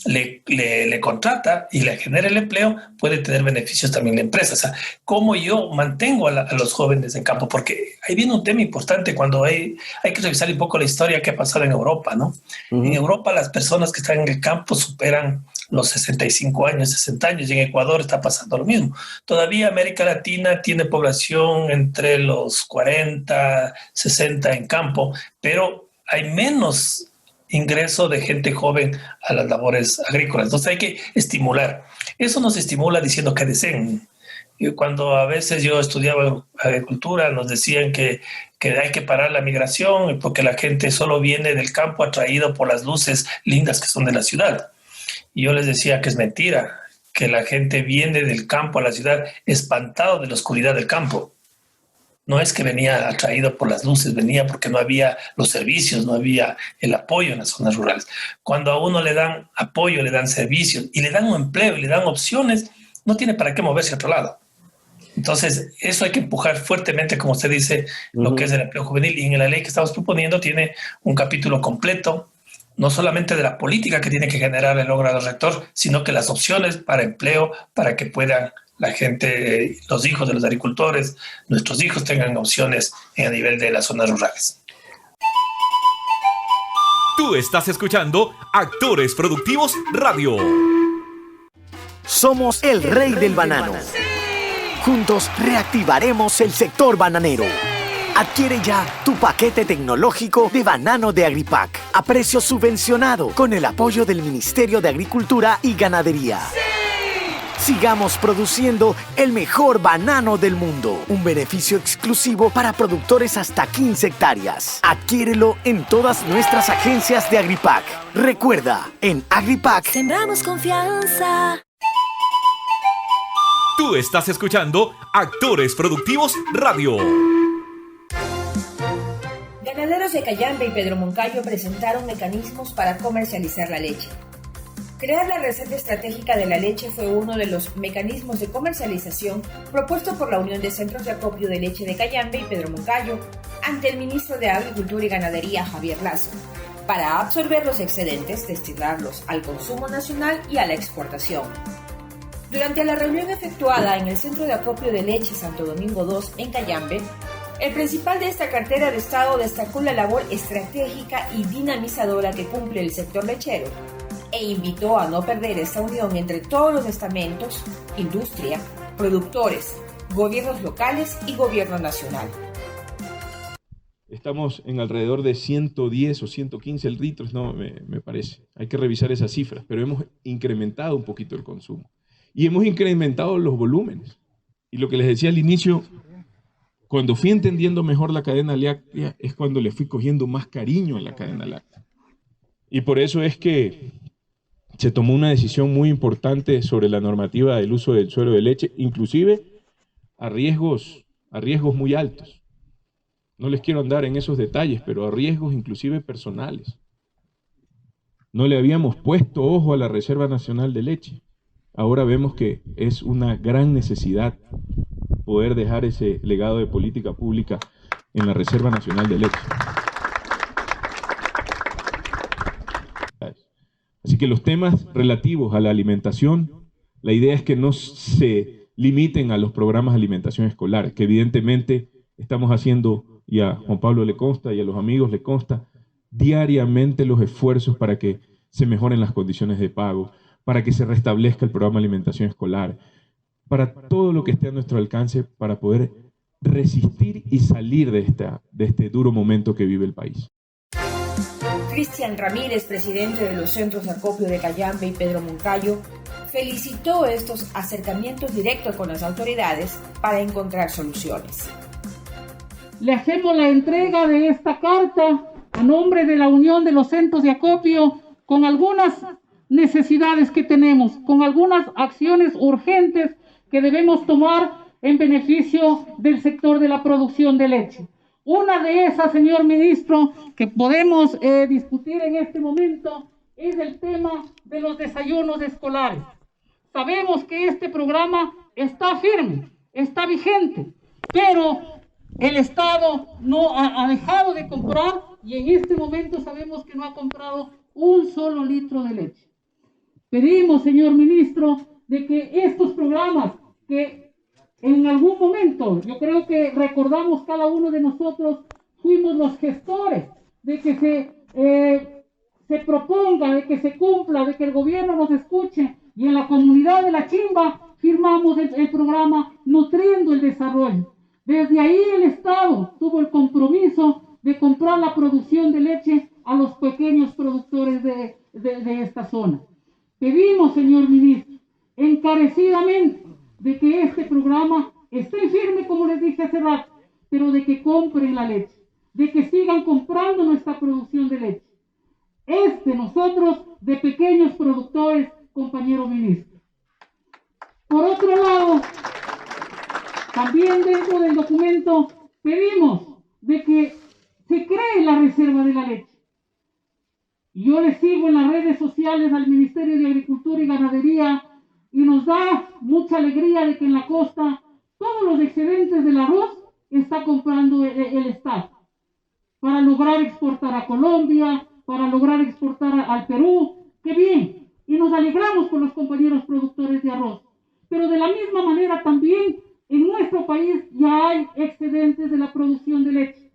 le contrata y le genera el empleo, puede tener beneficios también la empresa. O sea, ¿cómo yo mantengo a los jóvenes en campo? Porque ahí viene un tema importante cuando hay que revisar un poco la historia que ha pasado en Europa, ¿no? En Europa las personas que están en el campo superan los 65 años, 60 años, y en Ecuador está pasando lo mismo. Todavía América Latina tiene población entre los 40, 60 en campo, pero hay menos ingreso de gente joven a las labores agrícolas. Entonces hay que estimular. Eso nos estimula diciendo que deseen. Cuando a veces yo estudiaba agricultura, nos decían que hay que parar la migración porque la gente solo viene del campo atraído por las luces lindas que son de la ciudad. Y yo les decía que es mentira, que la gente viene del campo a la ciudad espantado de la oscuridad del campo. No es que venía atraído por las luces, venía porque no había los servicios, no había el apoyo en las zonas rurales. Cuando a uno le dan apoyo, le dan servicios y le dan un empleo y le dan opciones, no tiene para qué moverse a otro lado. Entonces, eso hay que empujar fuertemente, como usted dice, lo que es el empleo juvenil. Y en la ley que estamos proponiendo tiene un capítulo completo, no solamente de la política que tiene que generar el órgano rector, sino que las opciones para empleo, para que puedan la gente, los hijos de los agricultores, nuestros hijos tengan opciones a nivel de las zonas rurales. Tú estás escuchando Actores Productivos Radio. Somos el rey del banano. Juntos reactivaremos el sector bananero. Adquiere ya tu paquete tecnológico de banano de Agripac a precio subvencionado con el apoyo del Ministerio de Agricultura y Ganadería. Sigamos produciendo el mejor banano del mundo. Un beneficio exclusivo para productores hasta 15 hectáreas. Adquiérelo en todas nuestras agencias de Agripac. Recuerda, en Agripac sembramos confianza. Tú estás escuchando Actores Productivos Radio. Ganaderos de Cayambe y Pedro Moncayo presentaron mecanismos para comercializar la leche. Crear la Reserva Estratégica de la Leche fue uno de los mecanismos de comercialización propuesto por la Unión de Centros de Acopio de Leche de Cayambe y Pedro Moncayo ante el ministro de Agricultura y Ganadería, Javier Lazo, para absorber los excedentes, destinarlos al consumo nacional y a la exportación. Durante la reunión efectuada en el Centro de Acopio de Leche Santo Domingo II en Cayambe, el principal de esta cartera de Estado destacó la labor estratégica y dinamizadora que cumple el sector lechero e invitó a no perder esta unión entre todos los estamentos, industria, productores, gobiernos locales y gobierno nacional. Estamos en alrededor de 110 o 115 litros, no, me parece. Hay que revisar esas cifras, pero hemos incrementado un poquito el consumo. Y hemos incrementado los volúmenes. Y lo que les decía al inicio, cuando fui entendiendo mejor la cadena láctea, es cuando le fui cogiendo más cariño a la cadena láctea. Y por eso es que se tomó una decisión muy importante sobre la normativa del uso del suero de leche, inclusive a riesgos muy altos. No les quiero andar en esos detalles, pero a riesgos inclusive personales. No le habíamos puesto ojo a la Reserva Nacional de Leche. Ahora vemos que es una gran necesidad poder dejar ese legado de política pública en la Reserva Nacional de Leche. Así que los temas relativos a la alimentación, la idea es que no se limiten a los programas de alimentación escolar, que evidentemente estamos haciendo, y a Juan Pablo le consta y a los amigos le consta, diariamente los esfuerzos para que se mejoren las condiciones de pago, para que se restablezca el programa de alimentación escolar, para todo lo que esté a nuestro alcance para poder resistir y salir de este duro momento que vive el país. Cristian Ramírez, presidente de los Centros de Acopio de Cayambe y Pedro Moncayo, felicitó estos acercamientos directos con las autoridades para encontrar soluciones. Le hacemos la entrega de esta carta a nombre de la Unión de los Centros de Acopio con algunas necesidades que tenemos, con algunas acciones urgentes que debemos tomar en beneficio del sector de la producción de leche. Una de esas, señor ministro, que podemos discutir en este momento es el tema de los desayunos escolares. Sabemos que este programa está firme, está vigente, pero el Estado no ha dejado de comprar y en este momento sabemos que no ha comprado un solo litro de leche. Pedimos, señor ministro, de que estos programas que en algún momento, yo creo que recordamos cada uno de nosotros, fuimos los gestores de que se proponga, de que se cumpla, de que el gobierno nos escuche, y en la comunidad de La Chimba firmamos el programa Nutriendo el Desarrollo. Desde ahí el Estado tuvo el compromiso de comprar la producción de leche a los pequeños productores de esta zona. Pedimos, señor ministro, encarecidamente, de que este programa esté firme, como les dije hace rato, pero de que compren la leche, de que sigan comprando nuestra producción de leche. Nosotros, de pequeños productores, compañero ministro. Por otro lado, también dentro del documento pedimos de que se cree la Reserva de la Leche. Yo le sigo en las redes sociales al Ministerio de Agricultura y Ganadería y nos da mucha alegría de que en la costa todos los excedentes del arroz está comprando el Estado para lograr exportar a Colombia, para lograr exportar al Perú. ¡Qué bien! Y nos alegramos con los compañeros productores de arroz. Pero de la misma manera también en nuestro país ya hay excedentes de la producción de leche.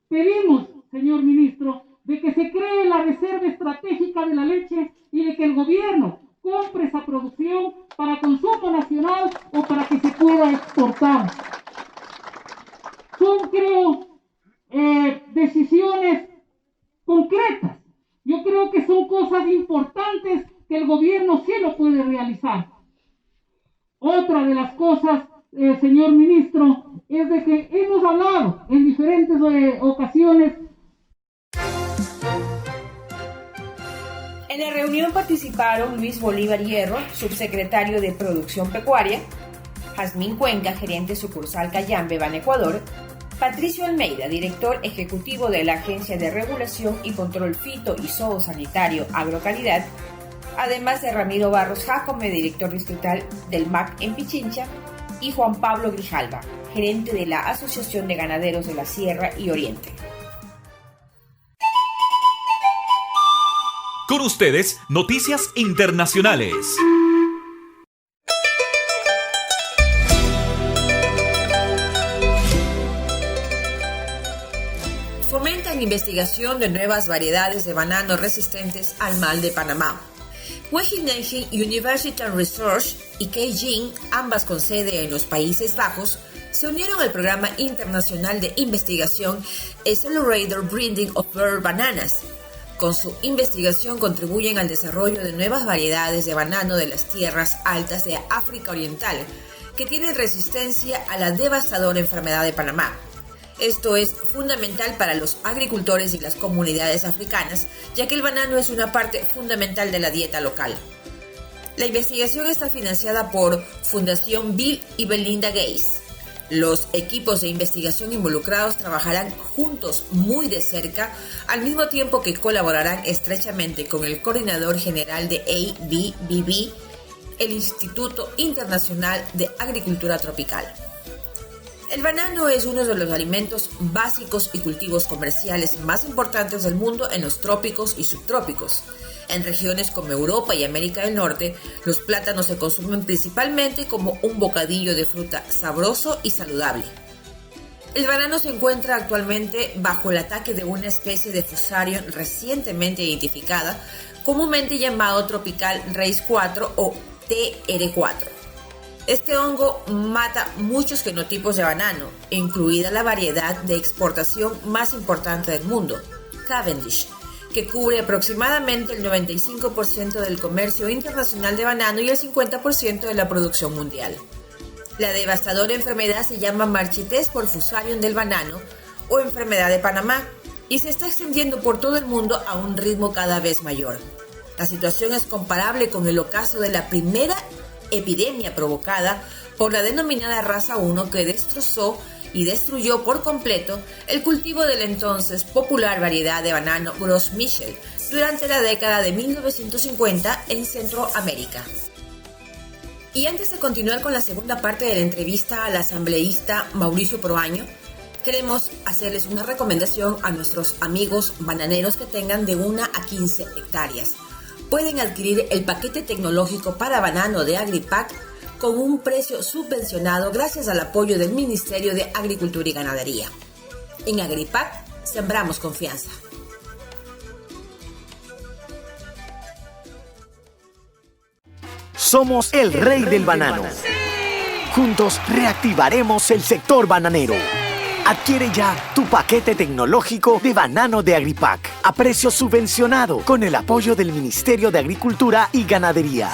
Pedimos, señor ministro, de que se cree la Reserva Estratégica de la Leche y de que el gobierno compre esa producción para consumo nacional o para que se pueda exportar. Son, creo, decisiones concretas. Yo creo que son cosas importantes que el gobierno sí lo puede realizar. Otra de las cosas, señor ministro, es de que hemos hablado en diferentes ocasiones. En la reunión participaron Luis Bolívar Hierro, subsecretario de Producción Pecuaria, Jazmín Cuenca, gerente sucursal Cayambe, Banecuador, Patricio Almeida, director ejecutivo de la Agencia de Regulación y Control Fito y Zoosanitario Agrocalidad, además de Ramiro Barros Jacome, director distrital del MAC en Pichincha, y Juan Pablo Grijalva, gerente de la Asociación de Ganaderos de la Sierra y Oriente. Con ustedes, noticias internacionales. Fomentan investigación de nuevas variedades de banano resistentes al mal de Panamá. Wageningen University Research y Keijing, ambas con sede en los Países Bajos, se unieron al programa internacional de investigación Accelerator Breeding of Bird Bananas. Con su investigación contribuyen al desarrollo de nuevas variedades de banano de las tierras altas de África Oriental, que tienen resistencia a la devastadora enfermedad de Panamá. Esto es fundamental para los agricultores y las comunidades africanas, ya que el banano es una parte fundamental de la dieta local. La investigación está financiada por Fundación Bill y Belinda Gates. Los equipos de investigación involucrados trabajarán juntos muy de cerca, al mismo tiempo que colaborarán estrechamente con el coordinador general de ABBB, el Instituto Internacional de Agricultura Tropical. El banano es uno de los alimentos básicos y cultivos comerciales más importantes del mundo en los trópicos y subtrópicos. En regiones como Europa y América del Norte, los plátanos se consumen principalmente como un bocadillo de fruta sabroso y saludable. El banano se encuentra actualmente bajo el ataque de una especie de Fusarium recientemente identificada, comúnmente llamado Tropical Race 4 o TR4. Este hongo mata muchos genotipos de banano, incluida la variedad de exportación más importante del mundo, Cavendish, que cubre aproximadamente el 95% del comercio internacional de banano y el 50% de la producción mundial. La devastadora enfermedad se llama marchitez por Fusarium del banano o enfermedad de Panamá y se está extendiendo por todo el mundo a un ritmo cada vez mayor. La situación es comparable con el ocaso de la primera epidemia provocada por la denominada raza 1 que destrozó y destruyó por completo el cultivo de la entonces popular variedad de banano Gros Michel durante la década de 1950 en Centroamérica. Y antes de continuar con la segunda parte de la entrevista al asambleísta Mauricio Proaño, queremos hacerles una recomendación a nuestros amigos bananeros que tengan de 1 a 15 hectáreas. Pueden adquirir el paquete tecnológico para banano de Agripac con un precio subvencionado gracias al apoyo del Ministerio de Agricultura y Ganadería. En Agripac, sembramos confianza. Somos el rey del banano. Juntos reactivaremos el sector bananero. Adquiere ya tu paquete tecnológico de banano de Agripac a precio subvencionado con el apoyo del Ministerio de Agricultura y Ganadería.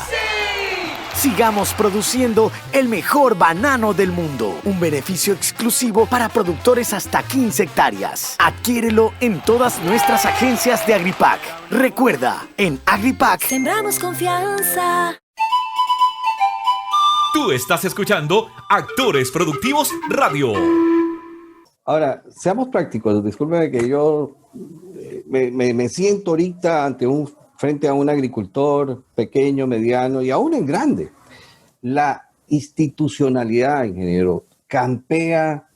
Sigamos produciendo el mejor banano del mundo. Un beneficio exclusivo para productores hasta 15 hectáreas. Adquiérelo en todas nuestras agencias de Agripac. Recuerda, en Agripac sembramos confianza. Tú estás escuchando Actores Productivos Radio. Ahora, seamos prácticos. Discúlpeme que yo me siento ahorita frente a un agricultor pequeño, mediano y aún en grande. La institucionalidad, ingeniero, campea,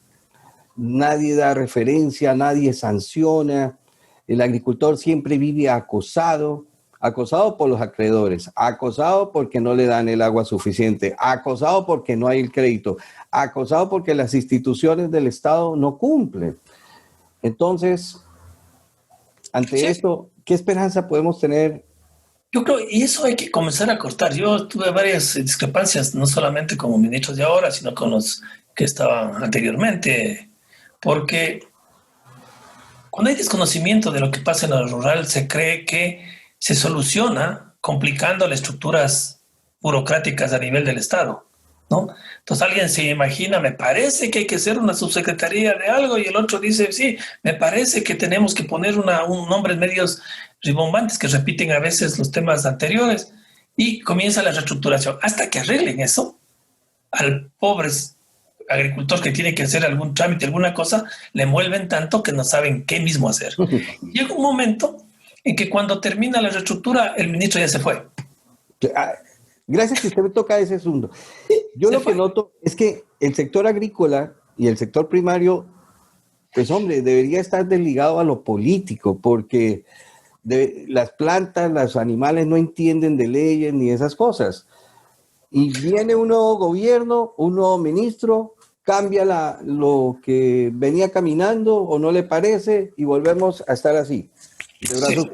nadie da referencia, nadie sanciona. El agricultor siempre vive acosado por los acreedores, acosado porque no le dan el agua suficiente, acosado porque no hay el crédito, acosado porque las instituciones del Estado no cumplen. Entonces, ante esto, ¿qué esperanza podemos tener? Yo creo, y eso hay que comenzar a cortar. Yo tuve varias discrepancias, no solamente con ministros de ahora, sino con los que estaban anteriormente, porque cuando hay desconocimiento de lo que pasa en lo rural, se cree que se soluciona complicando las estructuras burocráticas a nivel del Estado. ¿no? Entonces alguien se imagina, me parece que hay que hacer una subsecretaría de algo, y el otro dice, sí, me parece que tenemos que poner un nombre medios rimbombantes que repiten a veces los temas anteriores, y comienza la reestructuración. Hasta que arreglen eso, al pobre agricultor que tiene que hacer algún trámite, alguna cosa, le envuelven tanto que no saben qué mismo hacer. Llega un momento en que cuando termina la reestructura, el ministro ya se fue. Gracias que usted me toca ese asunto. Yo lo que noto es que el sector agrícola y el sector primario, pues hombre, debería estar desligado a lo político, porque las plantas, los animales no entienden de leyes ni esas cosas. Y viene un nuevo gobierno, un nuevo ministro, cambia lo que venía caminando o no le parece y volvemos a estar así. De brazo. Sí.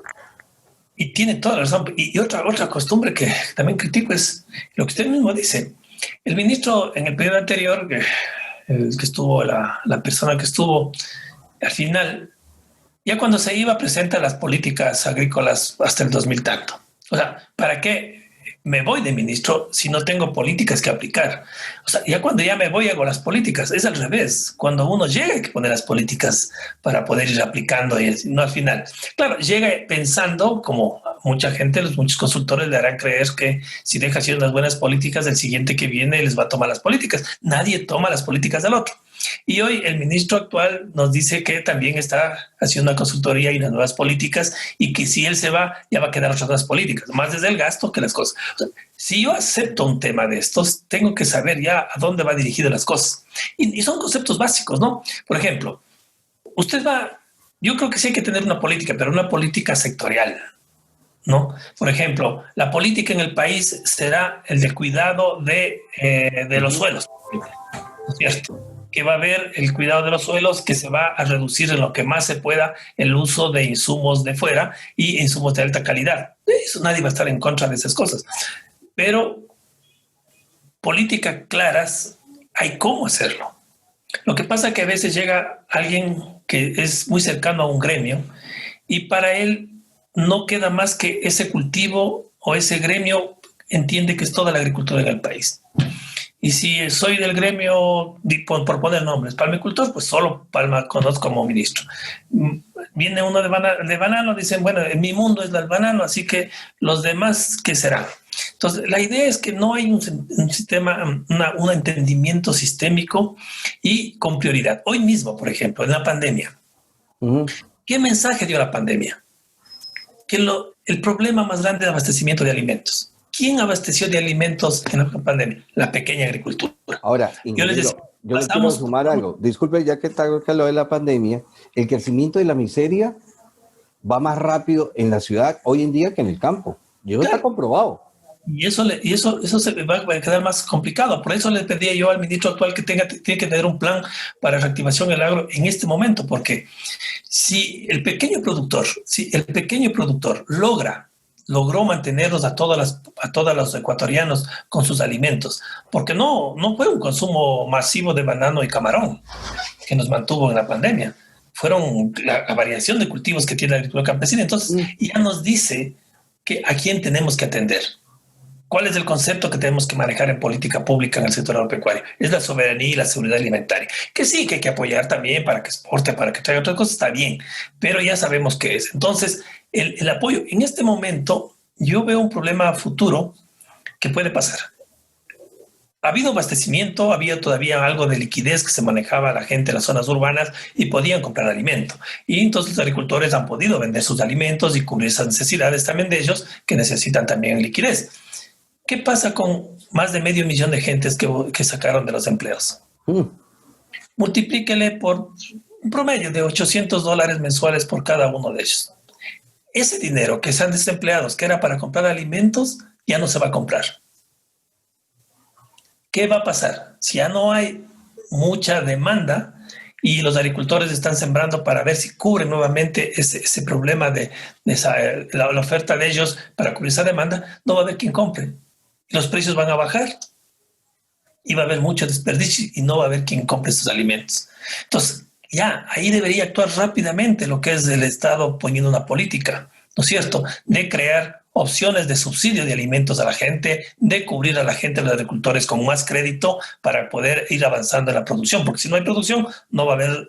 Y tiene toda la razón. Y otra costumbre que también critico es lo que usted mismo dice. El ministro en el periodo anterior, que estuvo, la persona que estuvo al final, ya cuando se iba presenta las políticas agrícolas hasta el 2000 tanto. O sea, ¿para qué me voy de ministro si no tengo políticas que aplicar? O sea, ya cuando ya me voy hago las políticas. Es al revés. Cuando uno llega hay que poner las políticas para poder ir aplicando y no al final. Claro, llega pensando, como mucha gente, muchos consultores le harán creer que si deja haciendo unas buenas políticas, el siguiente que viene les va a tomar las políticas. Nadie toma las políticas del otro. Y hoy el ministro actual nos dice que también está haciendo una consultoría y unas nuevas políticas, y que si él se va, ya va a quedar otras nuevas políticas, más desde el gasto que las cosas. O sea, si yo acepto un tema de estos, tengo que saber ya a dónde va dirigido las cosas. Y son conceptos básicos, ¿no? Por ejemplo, yo creo que sí hay que tener una política, pero una política sectorial, ¿no? Por ejemplo, la política en el país será el del cuidado de los suelos, ¿no es cierto? Que va a haber el cuidado de los suelos, que se va a reducir en lo que más se pueda el uso de insumos de fuera y insumos de alta calidad. Eso nadie va a estar en contra de esas cosas. Pero políticas claras, hay cómo hacerlo. Lo que pasa es que a veces llega alguien que es muy cercano a un gremio y para él no queda más que ese cultivo o ese gremio entiende que es toda la agricultura en el país. Y si soy del gremio, por poner nombres, palmicultor, pues solo Palma conozco como ministro. Viene uno de banano, dicen, bueno, en mi mundo es el banano, así que los demás, ¿qué serán? Entonces, la idea es que no hay un sistema, un entendimiento sistémico y con prioridad. Hoy mismo, por ejemplo, en la pandemia, ¿qué mensaje dio la pandemia? Que el problema más grande de abastecimiento de alimentos. ¿Quién abasteció de alimentos en la pandemia? La pequeña agricultura. Ahora, yo les quiero sumar algo. Disculpe, ya que está lo de la pandemia, el crecimiento de la miseria va más rápido en la ciudad hoy en día que en el campo. Y eso está comprobado. Y eso se va a quedar más complicado. Por eso le pedía yo al ministro actual que tiene que tener un plan para reactivación del agro en este momento, porque si el pequeño productor logró mantenerlos a todos los ecuatorianos con sus alimentos, porque no fue un consumo masivo de banano y camarón que nos mantuvo en la pandemia, fueron la variación de cultivos que tiene la agricultura campesina. Entonces ya nos dice que a quién tenemos que atender. ¿Cuál es el concepto que tenemos que manejar en política pública en el sector agropecuario? Es la soberanía y la seguridad alimentaria. Que sí, que hay que apoyar también para que exporte, para que traiga otras cosas, está bien, pero ya sabemos qué es. Entonces, el apoyo, en este momento, yo veo un problema futuro que puede pasar. Ha habido abastecimiento, había todavía algo de liquidez que se manejaba la gente en las zonas urbanas y podían comprar alimento. Y entonces los agricultores han podido vender sus alimentos y cubrir esas necesidades también de ellos que necesitan también liquidez. ¿Qué pasa con más de 500,000 de gentes que sacaron de los empleos? Multiplíquele por un promedio de $800 mensuales por cada uno de ellos. Ese dinero que sean desempleados, que era para comprar alimentos, ya no se va a comprar. ¿Qué va a pasar? Si ya no hay mucha demanda y los agricultores están sembrando para ver si cubren nuevamente ese problema de la oferta de ellos para cubrir esa demanda, no va a haber quien compre. Los precios van a bajar y va a haber mucho desperdicio y no va a haber quien compre esos alimentos. Entonces, ya ahí debería actuar rápidamente lo que es el Estado poniendo una política, ¿no es cierto?, de crear opciones de subsidio de alimentos a la gente, de cubrir a la gente, a los agricultores con más crédito para poder ir avanzando en la producción, porque si no hay producción no va a haber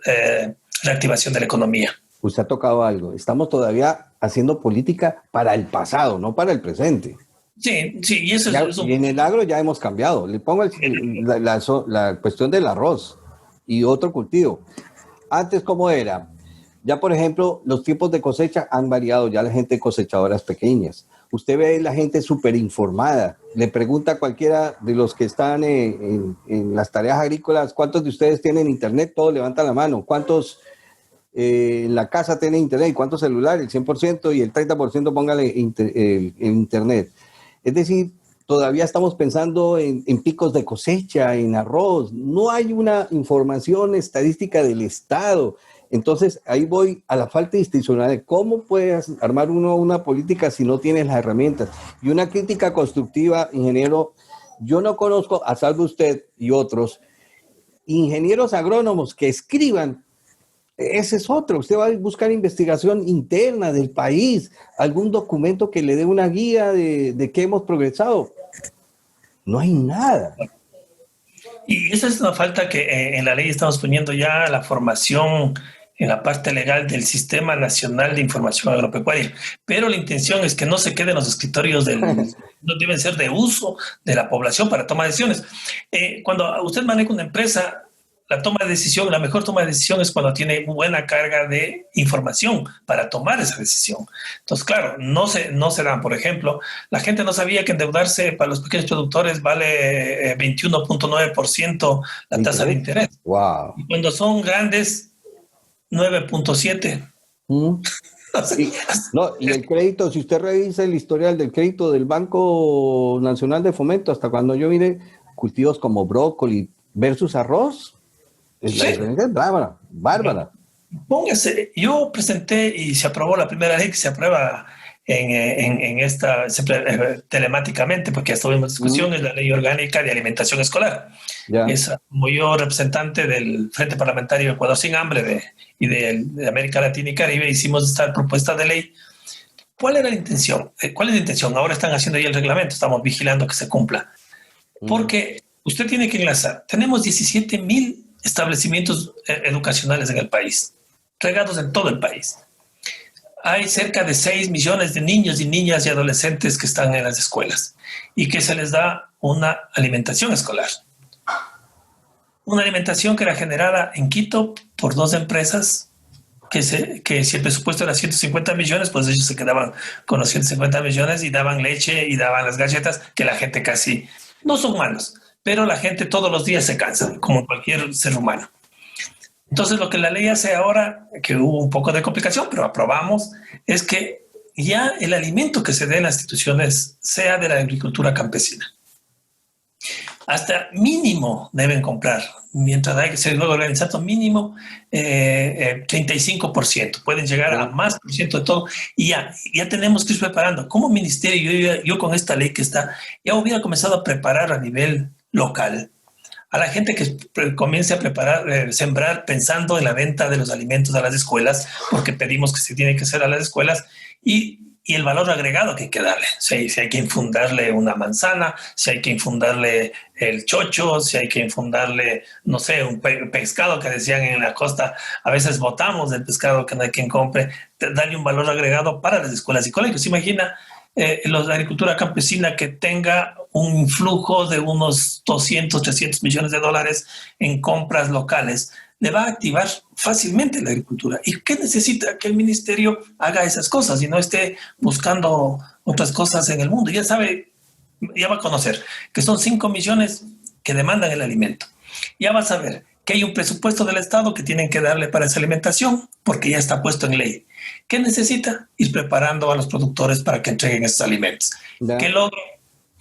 reactivación de la economía. Usted ha tocado algo. Estamos todavía haciendo política para el pasado, no para el presente. Sí, y eso ya, es... Y en el agro ya hemos cambiado. Le pongo la cuestión del arroz y otro cultivo. Antes, ¿cómo era? Ya, por ejemplo, los tiempos de cosecha han variado. Ya la gente cosechadoras pequeñas. Usted ve la gente súper informada. Le pregunta a cualquiera de los que están en las tareas agrícolas, ¿cuántos de ustedes tienen internet? Todos levantan la mano. ¿Cuántos en la casa tienen internet? ¿Y cuántos celulares? El 100% y el 30% póngale en internet. Es decir, todavía estamos pensando en picos de cosecha, en arroz. No hay una información estadística del Estado. Entonces, ahí voy a la falta institucional. ¿Cómo puedes armar uno una política si no tienes las herramientas? Y una crítica constructiva, ingeniero, yo no conozco, a salvo usted y otros, ingenieros agrónomos que escriban. Ese es otro. Usted va a buscar investigación interna del país, algún documento que le dé una guía de qué hemos progresado. No hay nada. Y esa es una falta que en la ley estamos poniendo ya la formación en la parte legal del Sistema Nacional de Información Agropecuaria. Pero la intención es que no se queden los escritorios no deben ser de uso de la población para tomar decisiones. Cuando usted maneja una empresa, la toma de decisión, la mejor toma de decisión es cuando tiene buena carga de información para tomar esa decisión. Entonces, claro, no se dan. Por ejemplo, la gente no sabía que endeudarse para los pequeños productores vale 21.9% la tasa de interés. Wow. Y cuando son grandes, 9.7%. No, y el crédito, si usted revisa el historial del crédito del Banco Nacional de Fomento, hasta cuando yo mire cultivos como brócoli versus arroz, la diferencia es bárbara. Póngase, yo presenté y se aprobó la primera ley que se aprueba en esta telemáticamente, porque ya estuvimos en discusión, es la Ley Orgánica de Alimentación Escolar. Como yo representante del Frente Parlamentario Ecuador Sin Hambre y de América Latina y Caribe, hicimos esta propuesta de ley. ¿Cuál era la intención? ¿Cuál es la intención? Ahora están haciendo ya el reglamento, estamos vigilando que se cumpla. Porque usted tiene que enlazar. Tenemos 17,000 establecimientos educacionales en el país, regados en todo el país. Hay cerca de 6 millones de niños y niñas y adolescentes que están en las escuelas y que se les da una alimentación escolar. Una alimentación que era generada en Quito por 2 empresas que si el presupuesto era 150 millones, pues ellos se quedaban con los 150 millones y daban leche y daban las galletas, que la gente casi no son malos, pero la gente todos los días se cansa, como cualquier ser humano. Entonces, lo que la ley hace ahora, que hubo un poco de complicación, pero aprobamos, es que ya el alimento que se dé en las instituciones sea de la agricultura campesina. Hasta mínimo deben comprar, mientras hay que ser luego organizado, mínimo 35%. Pueden llegar a más por ciento de todo. Y ya tenemos que ir preparando. Como ministerio, yo con esta ley que está, ya hubiera comenzado a preparar a nivel local a la gente que comience a preparar, sembrar pensando en la venta de los alimentos a las escuelas, porque pedimos que se tiene que hacer a las escuelas, y el valor agregado que hay que darle. Si hay que infundarle una manzana, si hay que infundarle el chocho, si hay que infundarle, no sé, un pescado que decían en la costa, a veces botamos del pescado que no hay quien compre, darle un valor agregado para las escuelas y colegios. Imagina la agricultura campesina que tenga un flujo de unos 200, 300 millones de dólares en compras locales, le va a activar fácilmente la agricultura. ¿Y qué necesita? Que el ministerio haga esas cosas y no esté buscando otras cosas en el mundo. Ya sabe, ya va a conocer que son 5 millones que demandan el alimento. Ya va a saber que hay un presupuesto del Estado que tienen que darle para esa alimentación porque ya está puesto en ley. ¿Qué necesita? Ir preparando a los productores para que entreguen estos alimentos. Que logre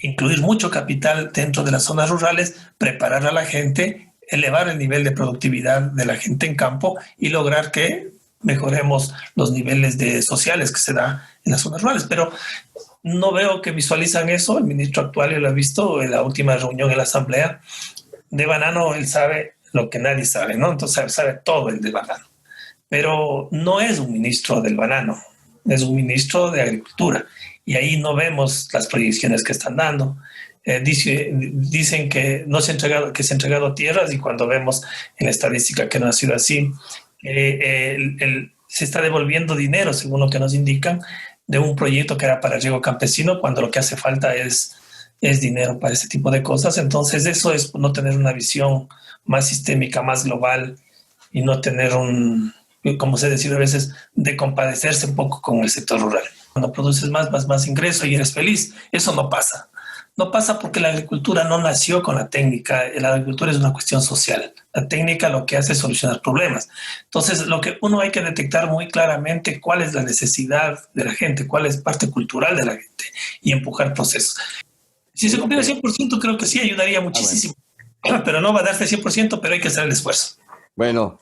incluir mucho capital dentro de las zonas rurales, preparar a la gente, elevar el nivel de productividad de la gente en campo y lograr que mejoremos los niveles sociales que se da en las zonas rurales. Pero no veo que visualizan eso. El ministro actual, yo lo he visto en la última reunión en la asamblea de banano, él sabe lo que nadie sabe, ¿no? Entonces sabe todo el de banano. Pero no es un ministro del banano, es un ministro de agricultura. y ahí no vemos las proyecciones que están dando. Dicen que se han entregado tierras, y cuando vemos en la estadística que no ha sido así, se está devolviendo dinero, según lo que nos indican, de un proyecto que era para riego campesino, cuando lo que hace falta es dinero para este tipo de cosas. Entonces eso es no tener una visión más sistémica, más global, y no tener como se decide a veces, de compadecerse un poco con el sector rural. Cuando produces más ingreso y eres feliz, eso no pasa. No pasa porque la agricultura no nació con la técnica. La agricultura es una cuestión social. La técnica lo que hace es solucionar problemas. Entonces, lo que uno hay que detectar muy claramente cuál es la necesidad de la gente, cuál es parte cultural de la gente, y empujar procesos. Si se cumpliera 100%, creo que sí ayudaría muchísimo. Bueno. Pero no va a darse 100%, pero hay que hacer el esfuerzo. Bueno,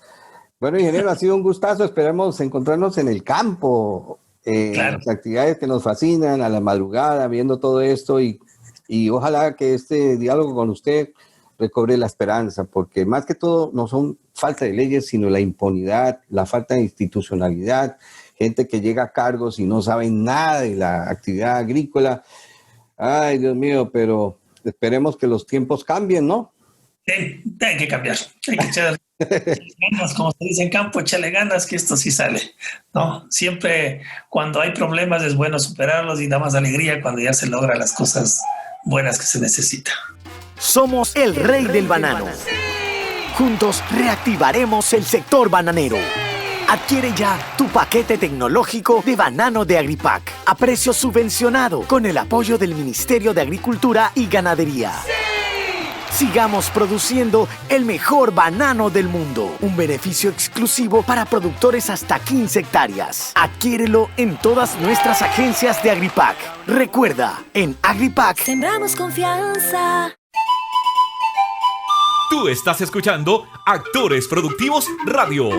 ingeniero, ha sido un gustazo. Esperamos encontrarnos en el campo, claro. Las actividades que nos fascinan, a la madrugada, viendo todo esto, y ojalá que este diálogo con usted recobre la esperanza, porque más que todo no son falta de leyes, sino la impunidad, la falta de institucionalidad, gente que llega a cargos y no saben nada de la actividad agrícola. Ay, Dios mío, pero esperemos que los tiempos cambien, ¿no? Sí, hay que cambiar. Hay que echar ganas, como se dice en campo, échale ganas que esto sí sale, ¿no? Siempre cuando hay problemas es bueno superarlos, y da más alegría cuando ya se logran las cosas buenas que se necesita. Somos el rey del banano. Juntos reactivaremos el sector bananero. Adquiere ya tu paquete tecnológico de banano de Agripac a precio subvencionado con el apoyo del Ministerio de Agricultura y Ganadería. Sigamos produciendo el mejor banano del mundo. Un beneficio exclusivo para productores hasta 15 hectáreas. Adquiérelo en todas nuestras agencias de Agripac. Recuerda, en Agripac sembramos confianza. Tú estás escuchando Actores Productivos Radio.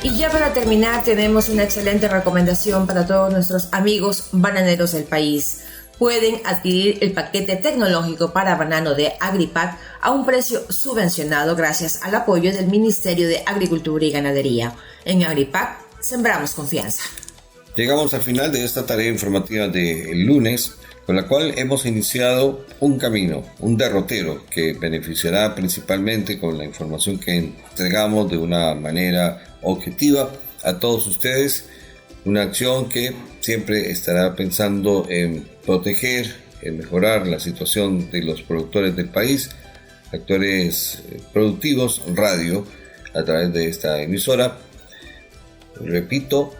Y ya para terminar, tenemos una excelente recomendación para todos nuestros amigos bananeros del país. Pueden adquirir el paquete tecnológico para banano de Agripac a un precio subvencionado gracias al apoyo del Ministerio de Agricultura y Ganadería. En Agripac, sembramos confianza. Llegamos al final de esta tarea informativa del lunes, con la cual hemos iniciado un camino, un derrotero que beneficiará principalmente con la información que entregamos de una manera objetiva a todos ustedes. Una acción que siempre estará pensando en proteger, en mejorar la situación de los productores del país. Actores Productivos Radio, a través de esta emisora, repito,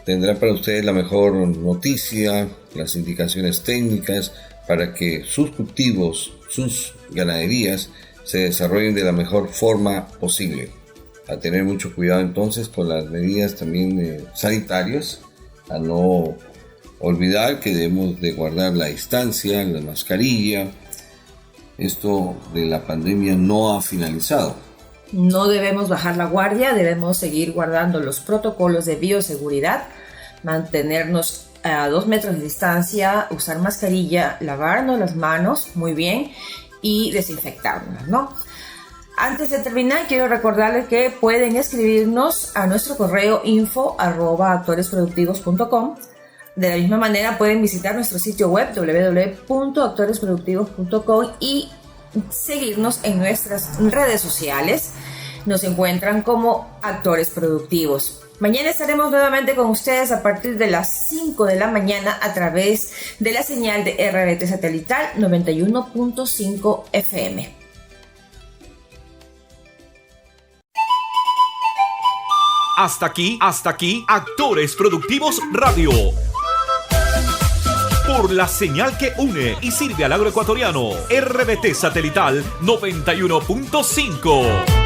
tendrá para ustedes la mejor noticia, las indicaciones técnicas para que sus cultivos, sus ganaderías se desarrollen de la mejor forma posible. A tener mucho cuidado entonces con las medidas también sanitarias, a no olvidar que debemos de guardar la distancia, la mascarilla. Esto de la pandemia no ha finalizado. No debemos bajar la guardia, debemos seguir guardando los protocolos de bioseguridad, mantenernos a 2 metros de distancia, usar mascarilla, lavarnos las manos muy bien y desinfectarnos, ¿no? Antes de terminar, quiero recordarles que pueden escribirnos a nuestro correo info@actoresproductivos.com. De la misma manera pueden visitar nuestro sitio web www.actoresproductivos.com y seguirnos en nuestras redes sociales. Nos encuentran como Actores Productivos. Mañana estaremos nuevamente con ustedes a partir de las 5 de la mañana a través de la señal de RBT Satelital 91.5 FM. Hasta aquí, Actores Productivos Radio. Por la señal que une y sirve al agroecuatoriano, RBT Satelital 91.5.